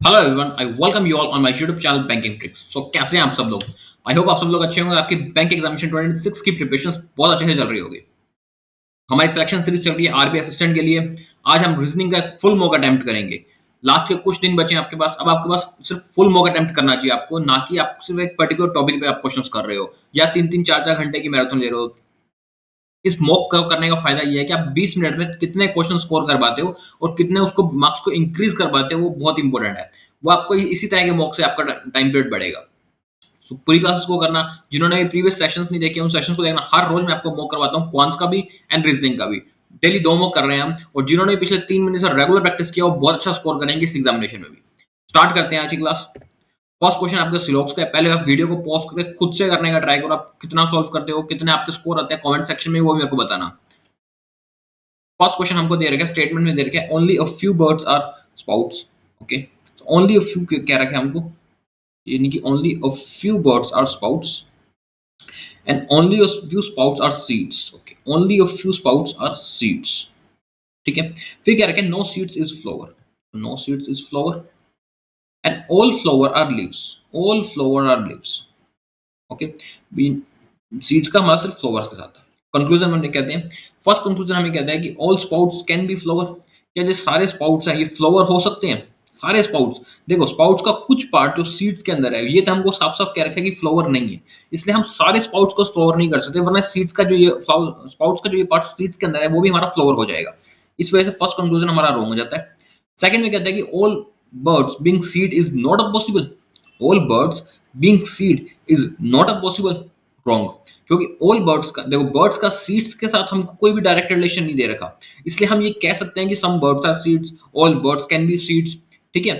Hello everyone, I welcome you all on my YouTube channel banking tricks. So कैसे हैं आप सब लोग? आई होप आप सब लोग अच्छे होंगे। आपकी बैंक एग्जामिनेशन 26 की प्रिपरेशंस बहुत अच्छे से चल रही होगी। हमारी सिलेक्शन सीरीज चल रही है आरबीआई असिस्टेंट के लिए। आज हम रीजनिंग का एक फुल मॉक अटेम्प्ट करेंगे। लास्ट के कुछ दिन बचे हैं आपके पास। अब आपके पास सिर्फ फुल मॉक अटेम्प्ट करना चाहिए आपको, ना कि आप सिर्फ एक पर्टिकुलर टॉपिक पे आप क्वेश्चंस कर रहे हो या 3-3 4-4 घंटे की मैराथन ले रहे हो। इस मॉक करने का फायदा ये है कि आप 20 मिनट में कितने क्वेश्चन स्कोर कर पाते हो और कितने उसको मार्क्स को इंक्रीज कर पाते हो, वो बहुत इंपॉर्टेंट है। वो आपको इसी तरह के मॉक से आपका टाइम पीरियड बढ़ेगा। So, पूरी क्लासेस को करना, जिन्होंने प्रीवियस सेशंस नहीं देखे उन सेशंस को देखना। हर रोज मैं आपको मॉक करवाता हूँ, क्वांट्स का भी एंड रीजनिंग का भी। डेली 2 मॉक कर रहे हैं हम, और जिन्होंने पिछले 3 महीने से रेगुलर प्रैक्टिस किया वो बहुत अच्छा स्कोर करेंगे इस एग्जामिनेशन में भी। स्टार्ट करते हैं आज की क्लास। फर्स्ट क्वेश्चन आपके सिलोक्स का है। पहले आप वीडियो को पॉज करके खुद से करने का ट्राई करो। आप कितना सॉल्व करते हो, कितने आपके स्कोर आते हैं, कमेंट सेक्शन में वो भी मेरे को बताना। फर्स्ट क्वेश्चन हमको दे रखा है, स्टेटमेंट में दे रखा है only a few birds are sprouts. Okay, तो ओनली अ फ्यू क्या रखा है हमको, यानी कि only a few birds are sprouts and only a few sprouts are seeds. Okay, only a few sprouts are seeds. ठीक है, फिर क्या रखा है, no seeds is flower, no seeds is flower and all flower are leaves, all flower are leaves. Okay, seeds का हमारा सिर्फ flowers के साथ है। कंक्लूजन में कहते हैं, फर्स्ट कंक्लूजन हमें कहता है कि all sprouts can be flower. क्या जो सारे स्पाउट्स हैं ये फ्लावर हो सकते हैं? सारे स्पाउट्स, देखो स्पाउट्स का कुछ पार्ट जो सीड्स के अंदर है ये तो हमको साफ साफ कह रखा है कि फ्लावर नहीं है, इसलिए हम सारे स्पाउट्स को फ्लावर नहीं कर सकते, वरना सीड्स का जो ये स्पाउट्स का जो ये पार्ट सीड्स के अंदर है वो भी हमारा फ्लावर हो जाएगा। इस वजह से फर्स्ट कंक्लूजन हमारा रॉन्ग हो जाता है। सेकंड में कहता है कि all birds being seed is not a possible, all birds being seed is not a possible, wrong. क्योंकि ऑल बर्ड्स का, देखो बर्ड्स का सीड्स के साथ हमको कोई भी डायरेक्ट रिलेशन नहीं दे रखा, इसलिए हम ये कह सकते हैं कि some birds are seeds, all birds can be seeds. ठीक है,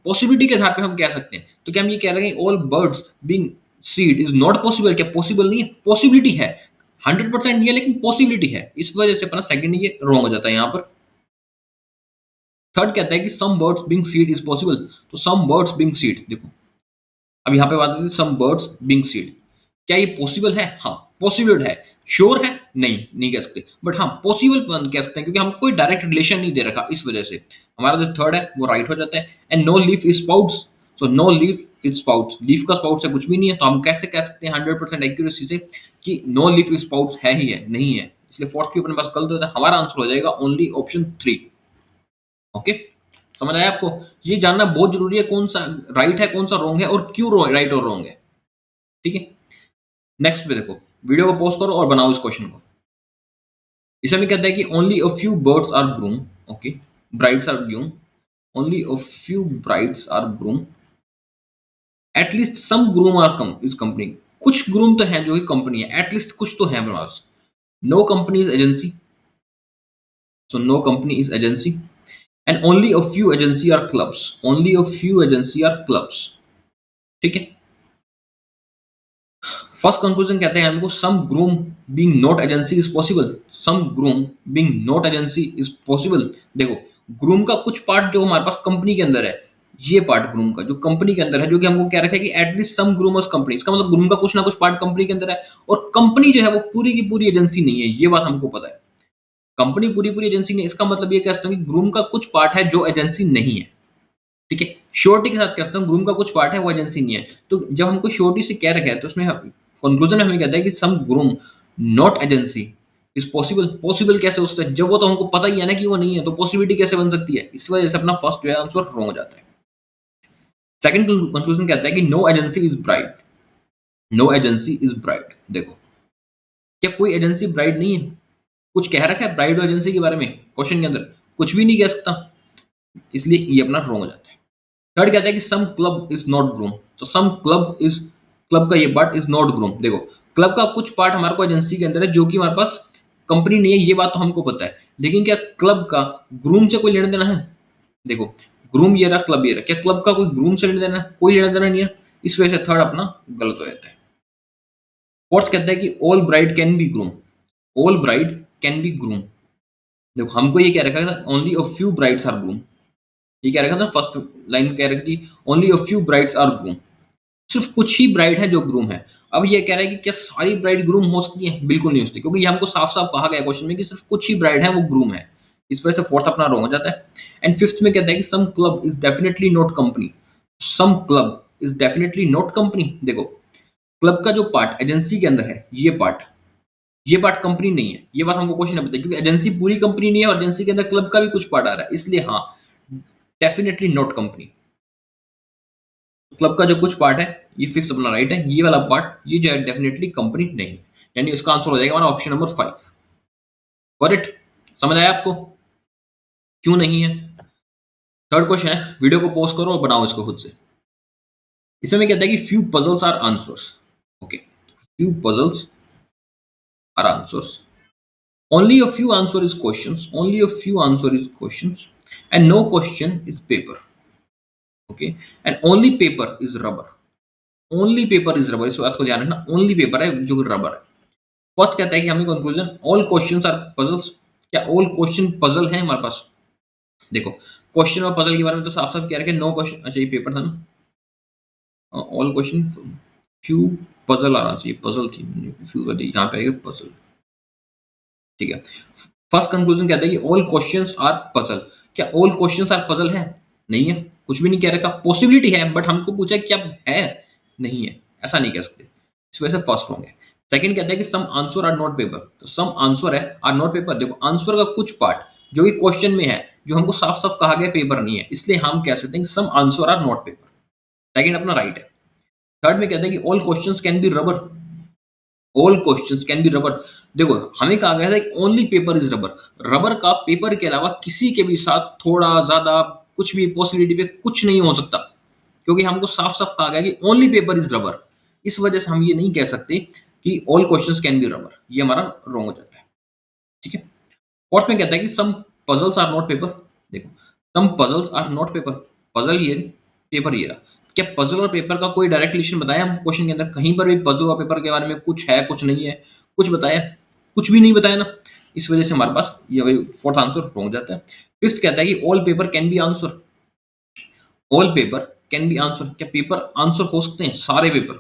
पॉसिबिलिटी के आधार पे हम कह सकते हैं। तो क्या हम ये कह रहे हैं कि all birds being seed is not possible? क्या पॉसिबल नहीं है? पॉसिबिलिटी है, 100% नहीं है लेकिन पॉसिबिलिटी है। इस वजह से अपना सेकंड ये रॉन्ग हो जाता है यहाँ पर। थर्ड कहता है कि some birds being seed is possible. तो सम बर्ड्स बीइंग सीड, देखो अब यहाँ पे बात आती है सम बर्ड्स बीइंग सीड, क्या ये पॉसिबल है? हाँ पॉसिबल है। श्योर है? नहीं, नहीं कह सकते, बट हाँ पॉसिबल कह सकते हैं, क्योंकि हमको कोई डायरेक्ट रिलेशन नहीं दे रखा, इस वजह से हमारा जो थर्ड है वो राइट हो जाता है। And no leaf is sprouts, so no leaf is sprouts, leaf का स्पाउट से कुछ भी नहीं है, तो हम कैसे कह सकते हैं 100% एक्यूरेसी से कि नो लीफ इज स्पाउट्स है ही है, नहीं है। इसलिए फोर्थ की अपने पास गलत होता है, हमारा आंसर हो जाएगा ओनली ऑप्शन 3। ओके, समझ आया आपको? ये जानना बहुत जरूरी है कौन सा राइट है कौन सा रॉन्ग है और क्यों राइट और रॉन्ग है। ठीक है, नेक्स्ट पे देखो, वीडियो को पॉज करो और बनाओ इस क्वेश्चन को। इसमें भी कहता है कि only a few birds are groom. Okay, brides are groom, only a few brides are groom, at least some groom are come is company. कुछ ग्रूम तो है जो कि कंपनी है, एटलीस्ट कुछ तो है हमारे पास। No company is agency, so no company is agency and only a few agency are clubs, only a few agency are clubs. ठीक है, फर्स्ट कंक्लूजन कहते हैं हमको some groom being not agency is possible, some groom being not agency is possible. देखो groom का कुछ part जो हमारे पास कंपनी के अंदर है, ये पार्ट ग्रूम का जो कंपनी के अंदर है, जो कि हमको क्या रखा है कि एटलीस्ट सम ग्रूमर्स कंपनी, इसका मतलब ग्रूम का कुछ ना कुछ पार्ट कंपनी के अंदर है, और कंपनी जो है वो पूरी की पूरी एजेंसी नहीं है, ये बात हमको पता है। कंपनी पूरी पूरी एजेंसी नहीं है, इसका मतलब ये कह सकते हैं कि ग्रूम का कुछ पार्ट है जो एजेंसी नहीं है। ठीक है, श्योरिटी के साथ कह सकता हूँ ग्रूम का कुछ पार्ट है वो एजेंसी नहीं है। तो जब हमको श्योरिटी से कह रखा है तो उसमें कंक्लूजन में हमें कहता है कि some groom not agency is possible. Possible कैसे हो सकता है जब वो तो हमको पता ही है ना कि वो नहीं है, तो पॉसिबिलिटी कैसे बन सकती है? इस वजह से अपना फर्स्ट जो है आंसर रॉन्ग हो जाता है। सेकंड कंक्लूजन कहता है कि no agency is bright, no agency is bright. देखो क्या कोई एजेंसी ब्राइट नहीं है? कुछ कह रखा है ब्राइट एजेंसी के बारे में क्वेश्चन के अंदर? कुछ भी नहीं कह सकता, इसलिए ये अपना रॉन्ग हो जाता है। थर्ड कहता है कि some club is not groom, तो सम क्लब इज, क्लब का ये पार्ट इज नॉट ग्रूम। देखो क्लब का कुछ पार्ट हमारे को एजेंसी के अंदर है जो कि हमारे पास कंपनी नहीं है, ये बात तो हमको पता है, लेकिन क्या क्लब का ग्रूम से कोई लेना देना है? देखो ग्रूम ये रहा, क्लब ये रहा, क्या क्लब का कोई ग्रूम से लेना देना है? कोई लेना देना नहीं है, इस वजह से थर्ड अपना गलत हो जाता है। फोर्थ कहता है कि all bride can be groom, all bride can be groom. देखो हमको ये क्या रखा था, only a few brides are groom, ये क्या रखा था फर्स्ट लाइन में कह रखी थी only a few brides are groom, सिर्फ कुछ ही ब्राइड है जो ग्रूम है। अब ये कह रहा है कि क्या सारी ब्राइड ग्रूम हो सकती है? बिल्कुल नहीं हो सकती, क्योंकि ये हमको साफ साफ कहा गया क्वेश्चन में कि सिर्फ कुछ ही ब्राइड है वो ग्रूम है। इस वजह से फोर्थ अपना रॉन्ग हो जाता है। एंड फिफ्थ में कहता है कि some club is definitely not company. Some club is definitely not company. देखो, क्लब का जो पार्ट एजेंसी के अंदर है, ये पार्ट कंपनी नहीं है। ये बात हमको क्वेश्चन में बताइए, क्योंकि एजेंसी पूरी कंपनी नहीं है और एजेंसी के अंदर क्लब का भी कुछ पार्ट आ रहा है, इसलिए हाँ, डेफिनेटली नॉट कंपनी। क्लब का जो कुछ पार्ट है, ये फिफ्थ अपना राइट है। ये वाला पार्ट ये जो है डेफिनेटली कंपनी नहीं है, यानी इसका आंसर हो जाएगा हमारा ऑप्शन नंबर 5। Got it? समझ आया आपको क्यों नहीं है? थर्ड क्वेश्चन है, वीडियो को पॉज करो और बनाओ इसको खुद से। इसमें कहता है कि few puzzles are answers. Okay, few puzzles are answers, only a few answer is questions, only a few answer is questions, and no question is paper. Okay, and only paper is rubber. Only paper is rubber, इस बात को ध्यान रखना, only paper है जो rubber है। First कहता है कि हमें conclusion, all questions are puzzles. क्या ऑल क्वेश्चन पजल है हमारे पास? देखो, क्वेश्चन और पजल के बारे में तो साफ साफ कह रहा है कि नो क्वेश्चन। अच्छा, ये पेपर था ना, ऑल क्वेश्चन, फ्यू पजल आना चाहिए, पजल थी, फ्यू यहाँ पे आएगा पजल। ठीक है, फर्स्ट कंक्लूजन कहता है कि ऑल क्वेश्चंस आर पजल। क्या ऑल क्वेश्चंस आर पजल है? नहीं है, कुछ भी नहीं कह रखा। पॉसिबिलिटी है, बट हमको पूछा है क्या है, नहीं है, ऐसा नहीं कह सकते। इस वजह से फर्स्ट रॉन्ग है। सेकंड कहता है कि some answer are not paper. तो सम आंसर है, आर नॉट पेपर। देखो, आंसर का कुछ पार्ट जो कि क्वेश्चन में है, जो हमको साफ साफ कहा गया पेपर नहीं है, इसलिए हम कह सकते हैं कि some answer are not paper. Second अपना राइट है। थर्ड में कहता है कि all questions can be rubber. All questions can be rubber. देखो, हमें कहा गया था कि only paper is rubber. Rubber का पेपर के अलावा किसी के भी साथ थोड़ा ज्यादा कुछ भी पॉसिबिलिटी पे कुछ नहीं हो सकता, क्योंकि हमको साफ साफ कहा गया कि ओनली पेपर इज रबर। इस वजह से हम ये नहीं कह सकते कि all questions can be rubber, ये हमारा रॉन्ग हो जाता है। ठीक है, फोर्थ में कहता है कि some puzzles are not paper. देखो, some puzzles are not paper, puzzle ये, पेपर ये रहा। क्या पजल और पेपर का कोई डायरेक्ट रिलेशन बताया हम क्वेश्चन के अंदर? कहीं पर भी पजल और पेपर के बारे में कुछ है, कुछ नहीं है, कुछ बताया? कुछ भी नहीं बताया ना। इस वजह से हमारे पास ये वही फोर्थ आंसर रॉन्ग हो जाता है। फिफ्थ कहता है कि all paper can be answer. All paper can be answer. क्या पेपर आंसर हो सकते हैं? सारे paper,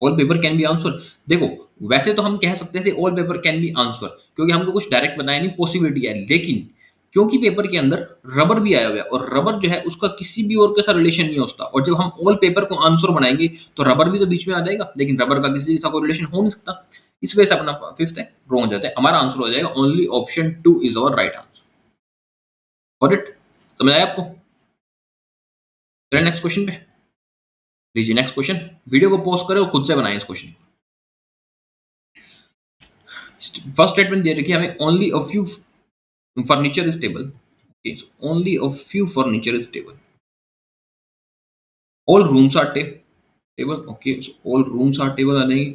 all paper can be answer. देखो, वैसे तो हम कह सकते थे all paper can be answer, क्योंकि हमको कुछ डायरेक्ट बताया नहीं, पॉसिबिलिटी है। लेकिन क्योंकि पेपर के अंदर रबर भी आया हुआ है, और रबर जो है उसका किसी भी और के साथ रिलेशन नहीं होता, और जब हम ऑल पेपर को आंसर बनाएंगे तो रबर भी तो बीच में आ जाएगा, लेकिन रबर का किसी के साथ कोई रिलेशन हो नहीं सकता। इस वजह से अपना फिफ्थ है रॉन्ग हो जाता है। हमारा आंसर हो जाएगा only option 2 is our right answer. Got it? समझ आया आपको? चलिए नेक्स्ट क्वेश्चन पे। लीजिए नेक्स्ट क्वेश्चन, वीडियो को पॉज करें और खुद से बनाएं इस क्वेश्चन। फर्स्ट स्टेटमेंट दे रखी है हमें, only a few furniture is stable. Okay, so only a few furniture is stable. All rooms are table. Okay, so all rooms are table are नहीं.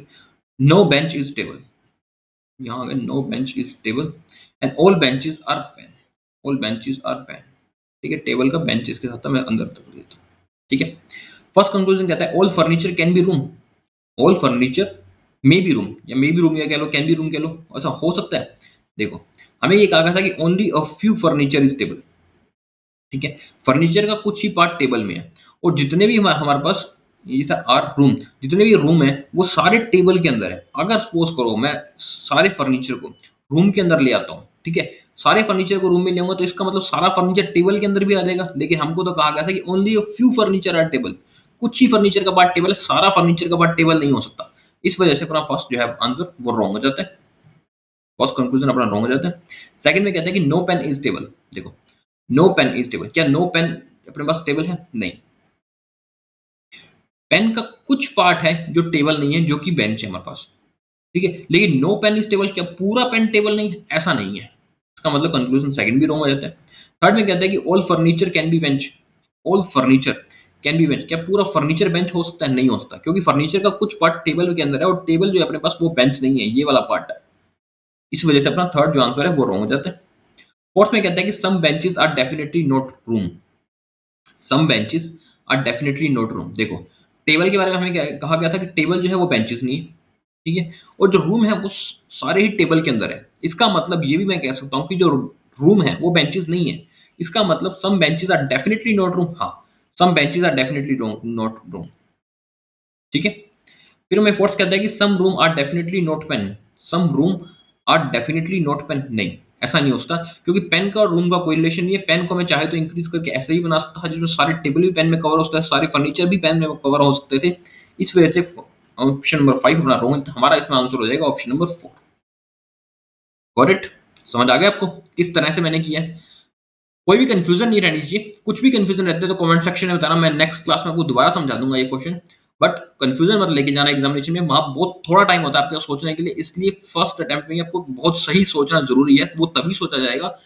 No bench is table. यहाँ अगर no bench is table and all benches are pen. All benches are pen. ठीक है, table का bench इसके साथ मैं अंदर तक देता हूँ। ठीक है, फर्स्ट कंक्लूजन कहता है all furniture can be room. All furniture may be room, या मे बी रूम, या कह लो कैन बी रूम कह लो, ऐसा हो सकता है। देखो, हमें ये कहा गया था कि only a few furniture is table. ठीक है, फर्नीचर का कुछ ही पार्ट टेबल में है, और जितने भी हमारे पास ये था आर रूम, जितने भी रूम है वो सारे टेबल के अंदर है। अगर सपोज करो मैं सारे फर्नीचर को रूम के अंदर ले आता हूँ, ठीक है, सारे फर्नीचर को रूम में ले आऊंगा, तो इसका मतलब सारा फर्नीचर टेबल के अंदर भी आ जाएगा। लेकिन हमको तो कहा गया था कि only a few furniture are table, कुछ ही फर्नीचर का पार्ट टेबल है, सारा फर्नीचर का पार्ट टेबल नहीं हो सकता। इस वजह से अपना फर्स्ट जो है आंसर वो रॉन्ग हो जाता है, फर्स्ट कंक्लूजन अपना रॉन्ग हो जाता है। सेकंड में कहते हैं कि नो पेन इज टेबल। देखो, नो पेन इज टेबल, क्या नो पेन अपने पास टेबल है? नहीं। पेन का कुछ पार्ट है जो टेबल नहीं है, जो कि बेंच है हमारे पास। ठीक है, लेकिन नो पेन इज टेबल, क्या पूरा पेन टेबल नहीं है? ऐसा नहीं है। इसका मतलब कंक्लूजन सेकंड भी रॉन्ग हो जाता है। थर्ड में कहता है कि all furniture can be bench. All furniture can be bench, क्या पूरा फर्नीचर बेंच हो सकता है? नहीं हो सकता, क्योंकि फर्नीचर का कुछ पार्ट टेबल के अंदर है, और टेबल जो है अपने पास वो बेंच नहीं है, ये वाला पार्ट है। इस वजह से अपना थर्ड जो आंसर है वो रॉन्ग हो जाता है। फोर्थ में कहता है कि some benches are definitely not room. Some benches are definitely not room. देखो, टेबल के बारे में हमें कहा गया था कि टेबल जो है वो बेंचेस नहीं है। ठीक है, और जो रूम है वो सारे ही टेबल के अंदर है। इसका मतलब ये भी मैं कह सकता हूँ कि जो रूम है वो बेंचेस नहीं है। इसका मतलब some benches are definitely not room. हाँ, some benches are definitely not room. ठीक है, फिर मैं फोर्थ कहता है कि some room are definitely not pen. Some room are definitely not pen. नहीं, ऐसा नहीं होता, क्योंकि पेन का और रूम का कोई रिलेशन नहीं है। पेन को मैं चाहे तो इंक्रीज करके ऐसे ही बना सकता था, जिसमें सारे टेबल भी पेन में कवर हो सकता है, सारे फर्नीचर भी पेन में कवर हो सकते थे। इस वजह से ऑप्शन नंबर 5 अपना रॉन्ग है, तो हमारा इसमें आंसर हो जाएगा ऑप्शन नंबर 4। Got it? समझ आ गया आपको किस तरह से मैंने किया है? कोई भी कंफ्यूजन नहीं रहनी चाहिए। कुछ भी कंफ्यूजन रहते हैं तो कमेंट सेक्शन में बताना, मैं नेक्स्ट क्लास में आपको दोबारा समझा दूंगा ये क्वेश्चन। बट कंफ्यूजन मत लेके जाना एग्जामिनेशन में, वहां बहुत थोड़ा टाइम होता है आपके पास सोचने के लिए, इसलिए फर्स्ट अटेम्प्ट में ही आपको बहुत सही सोचना जरूरी है। वो तभी सोचा जाएगा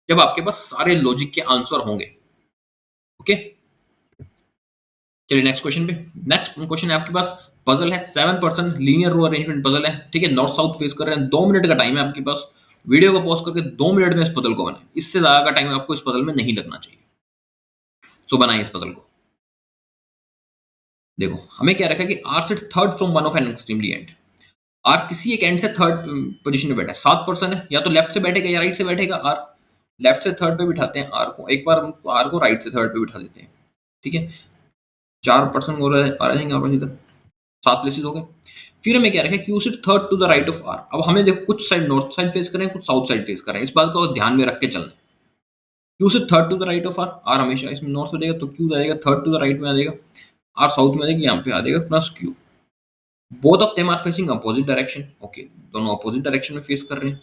जब आपके पास सारे लॉजिक के आंसर होंगे। ओके, चलिए नेक्स्ट क्वेश्चन पे। नेक्स्ट क्वेश्चन है आपके पास, पजल है 7% लीनियर रो अरेंजमेंट पजल है, ठीक है, नॉर्थ साउथ फेस कर रहे हैं। 2 मिनट का टाइम है आपके पास, वीडियो को पॉज करके 2 मिनट में इस पजल को बनाए, इससे ज्यादा का टाइम आपको इस पजल में नहीं लगना चाहिए। सो बनाइए इस पजल को। देखो हमें क्या रखा है कि R sit third from one of an extremely end. R किसी एक एंड से थर्ड पोजीशन में बैठा है। 7% है, या तो लेफ्ट से बैठेगा या राइट से बैठेगा। आर लेफ्ट से थर्ड पे बिठाते हैं आर को, एक बार हम आर को राइट से थर्ड पे बिठा देते हैं, ठीक है। 4% हो रहा है, आ जाएंगे और इधर 7 प्लेसेस हो गए। फिर हमें क्या रखा है, Q sit third to the right of R. अब हमें देखो कुछ साइड नॉर्थ साइड फेस करें, कुछ साउथ साइड फेस करें, इस बात को ध्यान में रख के चलना है। Q sit third to the right of R, R हमेशा इसमें नॉर्थ में जाएगा तो क्यू जाएगा थर्ड टू द राइट में आ जाएगा, आर साउथ में आ जाएगा, यहाँ पे आ जाएगा plus Q. Both of them are facing opposite direction, okay, दोनों अपोजिट डायरेक्शन में फेस कर रहे हैं।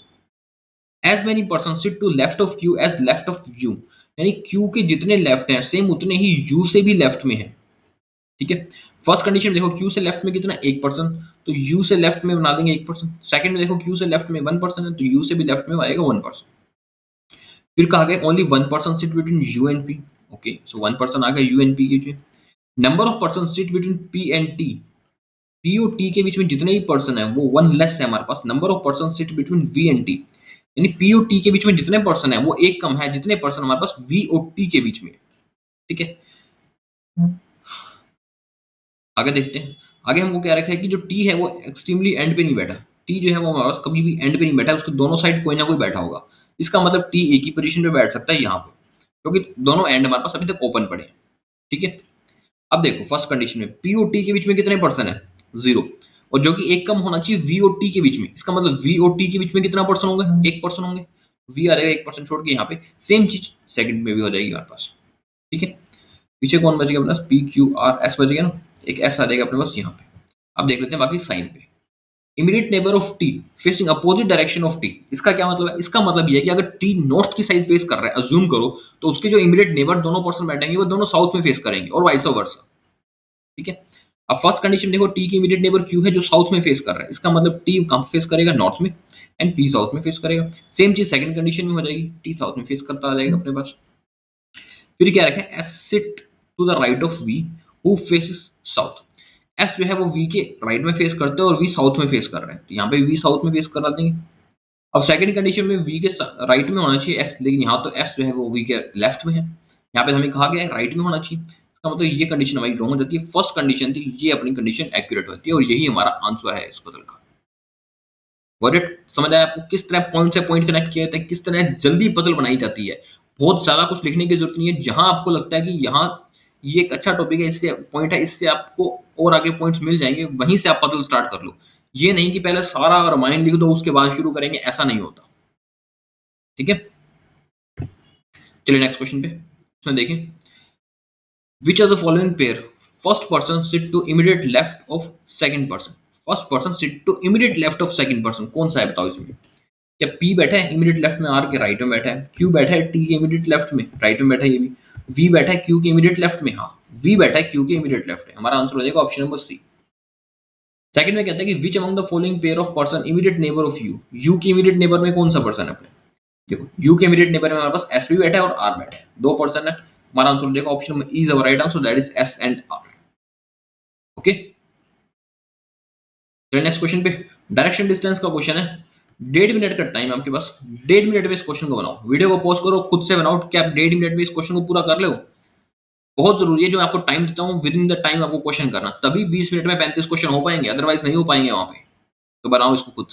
As many person sit to left of Q as left of U, यानी क्यू के जितने लेफ्ट हैं सेम उतने ही यू से भी लेफ्ट में है, ठीक है। फर्स्ट कंडीशन देखो, क्यू से लेफ्ट में कितना 1%, तो यू से लेफ्ट में बना देंगे 1%। सेकंड में देखो क्यू से लेफ्ट में 1% है, तो यू से भी लेफ्ट में आएगा 1%। फिर कहा गया only 1% sit between U and P, okay, so 1% आ गया यू एंड पी के। Number of person sit between P and T, P और टी के बीच में जितने भी पर्सन है वो 1 लेस है हमारे पास। Number of person sit between V and T, यानी पी और टी के बीच में जितने पर्सन है वो एक कम है जितने पर्सन हमारे पास वी और टी के बीच में, ठीक है। आगे देखते हैं। आगे हमको क्या रखा है कि जो टी है वो एक्सट्रीमली एंड पे नहीं बैठा। टी जो है वो हमारे पास कभी भी एंड पे नहीं बैठा, उसके दोनों साइड कोई ना कोई बैठा होगा। इसका मतलब टी एक ही पोजीशन पे बैठ सकता है यहाँ पे, क्योंकि दोनों एंड हमारे पास अभी तक ओपन पड़े हैं, ठीक है। अब देखो फर्स्ट कंडीशन में पी और टी के बीच में कितने पर्सन है, 0, और जो कि एक कम होना चाहिए वी और टी के बीच में। इसका मतलब वी और टी के बीच में कितना पर्सन होंगे, 1% होंगे। वी आ जाएगा 1% छोड़ के यहाँ पे, सेम चीज सेकंड में भी हो जाएगी हमारे पास, ठीक है। पीछे कौन बचेगा अपने पास, पी क्यू आर एस बचेगा ना, एक एस आ जाएगा अपने पास यहाँ पे। अब देख लेते हैं बाकी साइन पे। Immediate neighbour of T facing opposite direction of T, इसका क्या मतलब है? इसका मतलब ये है कि अगर टी नॉर्थ की साइड फेस कर रहा है, अज्यूम करो, तो उसके जो इमीडिएट नेबर दोनों पर्सन बैठेंगे वो दोनों साउथ में फेस करेंगे और वाइस वर्सा, ठीक है। अब फर्स्ट कंडीशन देखो, टी की इमीडिएट नेबर क्यू है जो साउथ में फेस कर रहा है, इसका मतलब टी कहां फेस करेगा, नॉर्थ में, एंड पी साउथ में फेस करेगा। सेम चीज सेकंड कंडीशन में हो जाएगी, टी साउथ में फेस करता आ जाएगा अपने पास। फिर क्या रखा है, S sit to the right of V who faces south. S जो है वो वी के राइट में फेस करते हैं और वी साउथ में फेस कर रहे हैं, तो यहाँ पे वी साउथ में फेस करा देंगे। अब सेकंड कंडीशन में वी के राइट में होना चाहिए एस, लेकिन यहाँ तो एस जो है वो वी के लेफ्ट में है, यहाँ पे हमें कहा गया है राइट में होना चाहिए। इसका मतलब ये कंडीशन हमारी रॉन्ग हो जाती है। फर्स्ट कंडीशन थी, ये अपनी कंडीशन एक्यूरेट होती है और यही हमारा आंसर है इस पजल का। Got it? समझ आया आपको किस तरह पॉइंट से पॉइंट कनेक्ट किया जाता है, किस तरह जल्दी पजल बनाई जाती है। बहुत ज्यादा कुछ लिखने की जरूरत नहीं है, जहां आपको लगता है कि यहाँ ये एक अच्छा टॉपिक है, इससे पॉइंट है, इससे आपको और आगे पॉइंट्स मिल जाएंगे, वहीं से आप पजल स्टार्ट कर लो। ये नहीं कि पहले सारा रामायण लिख दो उसके बाद शुरू करेंगे, ऐसा नहीं होता, ठीक है। चलिए नेक्स्ट क्वेश्चन पे, इसमें देखें, which are the following pair first person sit to immediate left of second person. First person sit to immediate left of second person कौन सा है बताओ इसमें? क्या पी बैठा है इमीडिएट लेफ्ट में आर के राइट में बैठा है, क्यू बैठा है टी के इमीडिएट लेफ्ट में राइट में बैठा है, ये भी वी बैठा है क्यू के इमीडिएट लेफ्ट में, हाँ वी बैठा है क्यू के इमीडिएट लेफ्ट में, हमारा आंसर हो जाएगा ऑप्शन नंबर सी। सेकंड में कहता है कि which among the following pair of person immediate neighbour of you, you के इमीडिएट नेबर में कौन सा पर्सन है अपने? देखो यू के इमीडिएट नेबर में हमारे पास एस भी बैठा है और आर बैठा है, 2% है, हमारा आंसर देखो option number E is our right answer, that is S and R. Okay, चलिए नेक्स्ट क्वेश्चन पे। डायरेक्शन डिस्टेंस का क्वेश्चन है, 1.5 मिनट का टाइम आपके पास, 1.5 मिनट में इस क्वेश्चन को बनाओ। वीडियो को पॉज करो, खुद से बनाओ, क्या आप 1.5 मिनट में इस क्वेश्चन को पूरा कर लो? बहुत जरूरी है, जो आपको टाइम देता हूँ विद इन द टाइम आपको क्वेश्चन करना, तभी 20 मिनट में 35 क्वेश्चन हो पाएंगे, अदरवाइज नहीं हो पाएंगे वहां पे। तो बनाओ इसको खुद।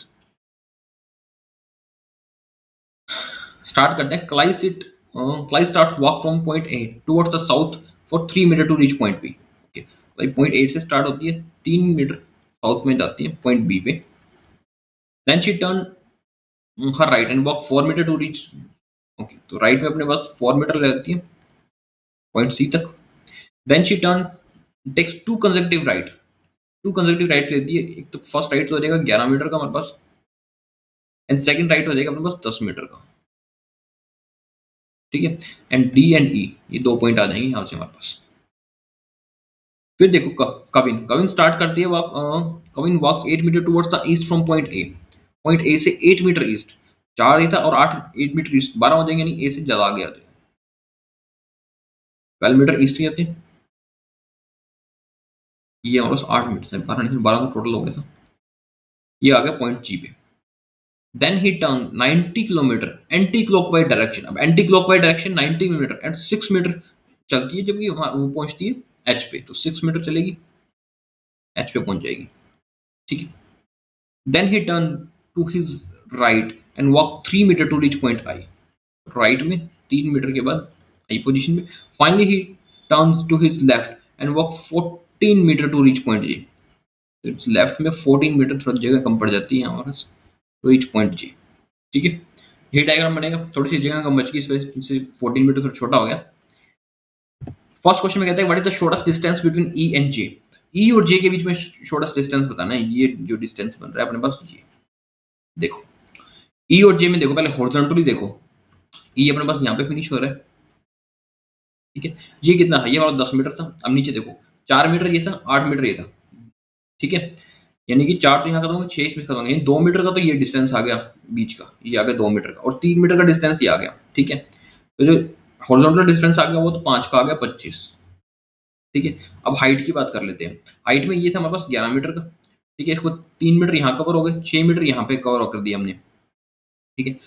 स्टार्ट करते हैं। Clay start walk from point A towards the south for 3 meter to reach point B. Okay, point A से स्टार्ट होती है, 3 मीटर साउथ में जाती है पॉइंट बी पे। Then she turn her right and walk 4 meter to reach. Okay, तो right में अपने पास 4 मीटर लगती है पॉइंट सी तक। Then she turn takes two consecutive right, two consecutive right लेती है। एक तो फर्स्ट राइट हो जाएगा 11 मीटर का हमारे पास, एंड सेकंड राइट हो जाएगा अपने पास 10 मीटर का। ठीक है, एंड डी एंड ई ये 2 पॉइंट आ जाएंगे यहाँ से हमारे पास। फिर देखो कविन कविन स्टार्ट करती है walk, Kavin walk 8 meter towards the east from point A. Point A से 8 मीटर ईस्ट, 4 ही था और 8 मीटर ईस्ट 12 हो जाएंगे, यानी ए से ज़्यादा आगे आ जाए। 12 मीटर ईस्ट ही आते हैं, ये हमारे पास 8 मीटर है, 12 नहीं 12 का टोटल हो गया था। ये आ गया पॉइंट जी पे। Then he turn 90 kilometer anti clockwise direction. अब anti clockwise direction 90 kilometer at 6 meter चलती है, जब ये वो पहुंचती है एच पे, तो 6 मीटर चलेगी, एच पे पहुंच जाएगी। ठीक है, then he turn to his right and walk 3 meter to reach point I. Right में 3 मीटर के बाद आई पोजीशन में। Finally he turns to his left and walk 14 meter to reach point G. Left में 14 metre, थोड़ी जगह कम पड़ जाती है हमारे पास, तो रीच पॉइंट जी। ठीक है, ये डायग्राम बनेगा, थोड़ी सी जगह कम बच गई, इस वजह से 14 मीटर थोड़ा छोटा हो गया। फर्स्ट क्वेश्चन में कहता है what is the shortest distance between E and J. E और जे के बीच में शॉर्टेस्ट डिस्टेंस बताना है। ये जो डिस्टेंस बन रहा है अपने पास, ये देखो ई और जे में देखो, पहले हॉरिजॉन्टली देखो, ई अपने पास यहाँ पे फिनिश हो रहा है। ठीक है, ये कितना है, ये वाला 10 मीटर था। अब नीचे देखो 4 मीटर ये था, 8 मीटर ये था। ठीक है, यानी कि 4 तो यहाँ खत्म होंगे, 6 इसमें खत्म होंगे, 2 मीटर का तो ये डिस्टेंस आ गया बीच का, ये आ गया 2 मीटर का, और 3 मीटर का डिस्टेंस ये आ गया। ठीक है, तो जो हॉरिजॉन्टल डिफरेंस आ गया वो तो 5 का आ गया 25। ठीक है, अब हाइट की बात कर लेते हैं। हाइट में ये था हमारे पास 11 मीटर का। ठीक है, इसको 3 मीटर यहाँ कवर हो गए, 6 मीटर यहाँ पे कवर कर दिया हमने। ठीक है,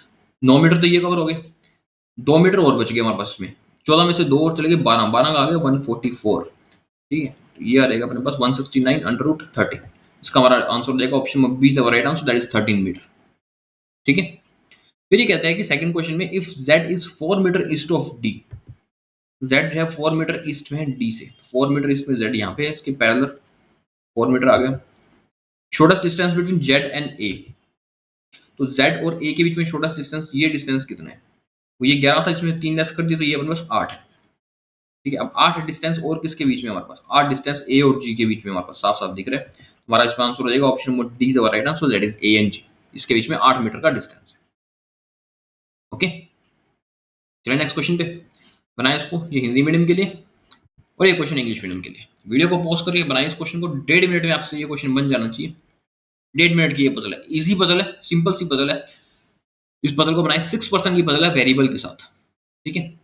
9 मीटर तो ये कवर हो गए, 2 मीटर और बच गए हमारे पास इसमें। 14 में से 2 और चले गए, 12, 12 का आ गया 144। ठीक है, तो ये आ जाएगा अपने पास 169 अंडर रूट 30। इसका हमारा आंसर हो जाएगा ऑप्शन में B, the right answer, that is 13 meter. ठीक है, फिर ये कहता है कि सेकंड क्वेश्चन में if z is 4 meter east of d, z जो है 4 मीटर ईस्ट में है d से, 4 मीटर ईस्ट में z यहाँ पे है, इसके पैरेलल 4 मीटर आ गया। Shortest distance between z and a, तो z और a के बीच में शॉर्टेस्ट डिस्टेंस, ये डिस्टेंस कितना है, तो ये 11 था, इसमें 3 लेस कर दिया, तो ये अपने पास 8 है। ठीक है, अब 8 डिस्टेंस और किसके बीच में हमारे पास, 8 डिस्टेंस a और g के बीच में हमारे पास साफ साफ दिख रहा है। हमारा इसका आंसर हो जाएगा option number D is right answer, that is a and g, इसके बीच में 8 मीटर का डिस्टेंस है। ओके, चलिए नेक्स्ट क्वेश्चन पे बनाए इसको, ये हिंदी मीडियम के लिए और ये क्वेश्चन इंग्लिश मीडियम के लिए। वीडियो को पॉज करके बनाए इस क्वेश्चन को, 1.5 मिनट में आपसे ये क्वेश्चन बन जाना चाहिए। 1.5 मिनट की ये पजल है, इजी पजल है, सिंपल सी पजल है। इस पजल को बनाए, 6% की पजल है वेरिएबल के साथ। ठीक है,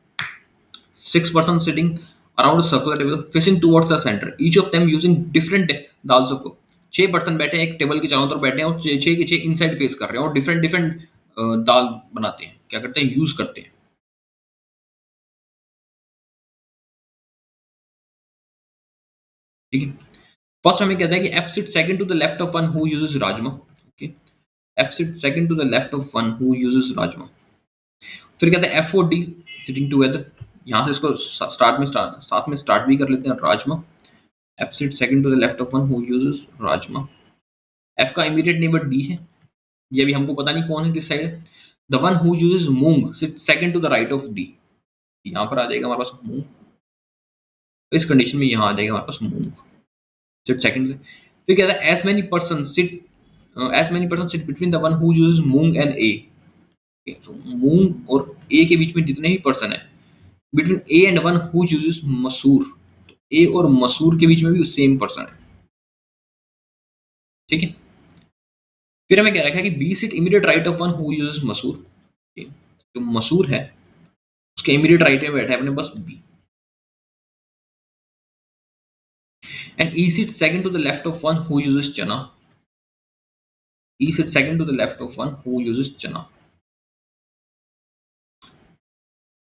6% sitting around circular table facing towards the centre, each of them using different dals of को। 6% बैठे हैं एक टेबल के चारों तरफ बैठे हैं, और 6 के 6 इनसाइड फेस कर रहे हैं, और डिफरेंट डिफरेंट दाल बनाते हैं, क्या करते हैं, यूज करते हैं। ठीक है, फर्स्ट हमें कहता है कि F sit second to the left of one who uses rajma. Okay, F sit second to the left of one who uses rajma. फिर कहते हैं एफ और डी सिटिंग टुगेदर, यहाँ से इसको साथ में स्टार्ट भी कर लेते हैं, rajma. F sit second to the left of one who uses rajma. F का इमीडिएट नेबर डी है, ये भी हमको पता नहीं कौन है किस साइड है। The one who uses moong sit second to the right of D, यहाँ पर आ जाएगा हमारे पास मूंग, तो इस कंडीशन में यहाँ आ जाएगा हमारे पास मूंग सिट सेकंड। फिर कहता है as many person sit between the one who uses moong and A. तो मूंग और ए के बीच में जितने भी पर्सन है, between A and one who uses मसूर, तो ए और मसूर के बीच में भी सेम पर्सन है। ठीक है, फिर हमें क्या रखा है कि B sit immediate right of one who uses masoor. जो मसूर है उसके इमीडिएट राइट में बैठा है अपने पास B. And E sit second to the left of one who uses chana, E sit second to the left of one who uses chana.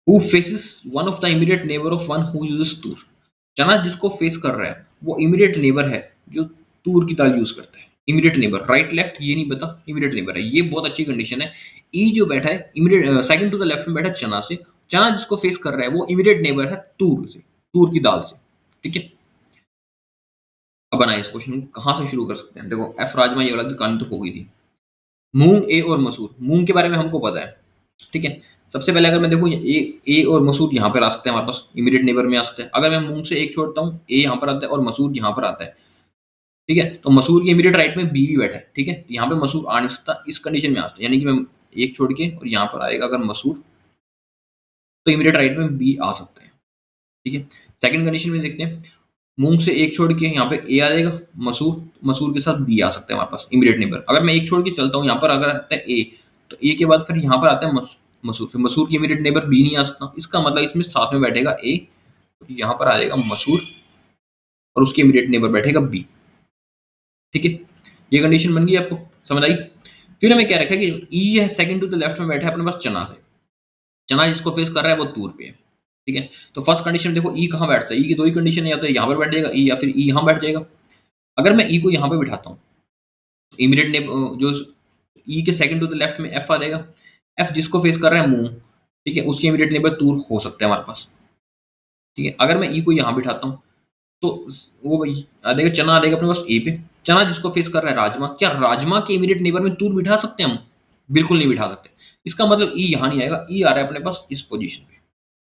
Who faces one of the immediate neighbour of one who uses toor, चना जिसको face कर रहा है वो immediate neighbour है जो तूर की दाल use करता है। इमीडिएट नेबर राइट लेफ्ट ये नहीं पता, इमीडिएट नेबर है, ये बहुत अच्छी कंडीशन है। ई जो बैठा है immediate second to the left में बैठा है चना से, चना जिसको फेस कर रहा है वो इमीडिएट नेबर है तूर से, तूर की दाल से। ठीक है, अब बनाए इस क्वेश्चन को कहां से शुरू कर सकते हैं। देखो एफ राजमा ये वाला कहानी तो हो गई थी। मूंग ए और मसूर, मूंग के बारे में हमको पता है, ठीक है। सबसे पहले अगर मैं देखूँ ए और मसूर यहाँ पर आ सकते हैं हमारे पास, इमीडिएट नेबर में आ सकते हैं। अगर मैं मूंग से एक छोड़ता हूँ, ए यहाँ पर आता है और मसूर यहाँ पर आता है, ठीक है। तो मसूर के इमीडिएट राइट में बी भी बैठा है, ठीक है। यहाँ पे मसूर आ नहीं सकता, इस कंडीशन में आ सकता है, यानी कि मैं एक छोड़ के और यहाँ पर आएगा अगर मसूर, तो इमीडिएट राइट में बी आ सकता है, ठीक है। सेकंड कंडीशन में देखते हैं, मूंग से एक छोड़ के यहाँ पे ए आ जाएगा, मसूर, मसूर के साथ बी आ सकते हैं हमारे पास इमीडिएट नेबर। अगर मैं एक छोड़ के चलता हूँ, यहाँ पर अगर आता है ए, तो ए के बाद फिर यहाँ पर आता है मसूर, फिर मसूर की इमीडिएट नेबर बी नहीं आ सकता, इसका मतलब इसमें साथ में बैठेगा ए, यहाँ पर आ जाएगा मसूर और उसके इमीडिएट नेबर बैठेगा बी, ठीक है। ये कंडीशन बन गई, आपको समझ आई। फिर हमें क्या रखा है कि ई है सेकंड टू द लेफ्ट में बैठा है अपने पास चना से, चना जिसको फेस कर रहा है वो तूर पे है, ठीक है। तो फर्स्ट कंडीशन में देखो ई कहाँ बैठता है, ई की दो ही कंडीशन है, या तो यहाँ पर बैठ जाएगा ई, या फिर ई यहाँ बैठ जाएगा। अगर मैं ई को यहाँ पे बिठाता हूँ, इमीडिएट ने जो ई के सेकंड टू द लेफ्ट में एफ आ जाएगा, एफ जिसको फेस कर रहा है मूंग, ठीक है, उसके इमीडिएट नेबर तूर हो सकते हैं हमारे पास, ठीक है। अगर मैं ई को यहाँ बिठाता हूँ, तो वो आ जाएगा चना, आ जाएगा अपने पास ए पे, चना जिसको फेस कर रहा है राजमा, क्या राजमा के इमीडिएट नेबर में तूर बिठा सकते हैं हम? बिल्कुल नहीं बिठा सकते। इसका मतलब ई यहाँ नहीं आएगा, ई आ रहा है अपने पास इस पोजीशन पे,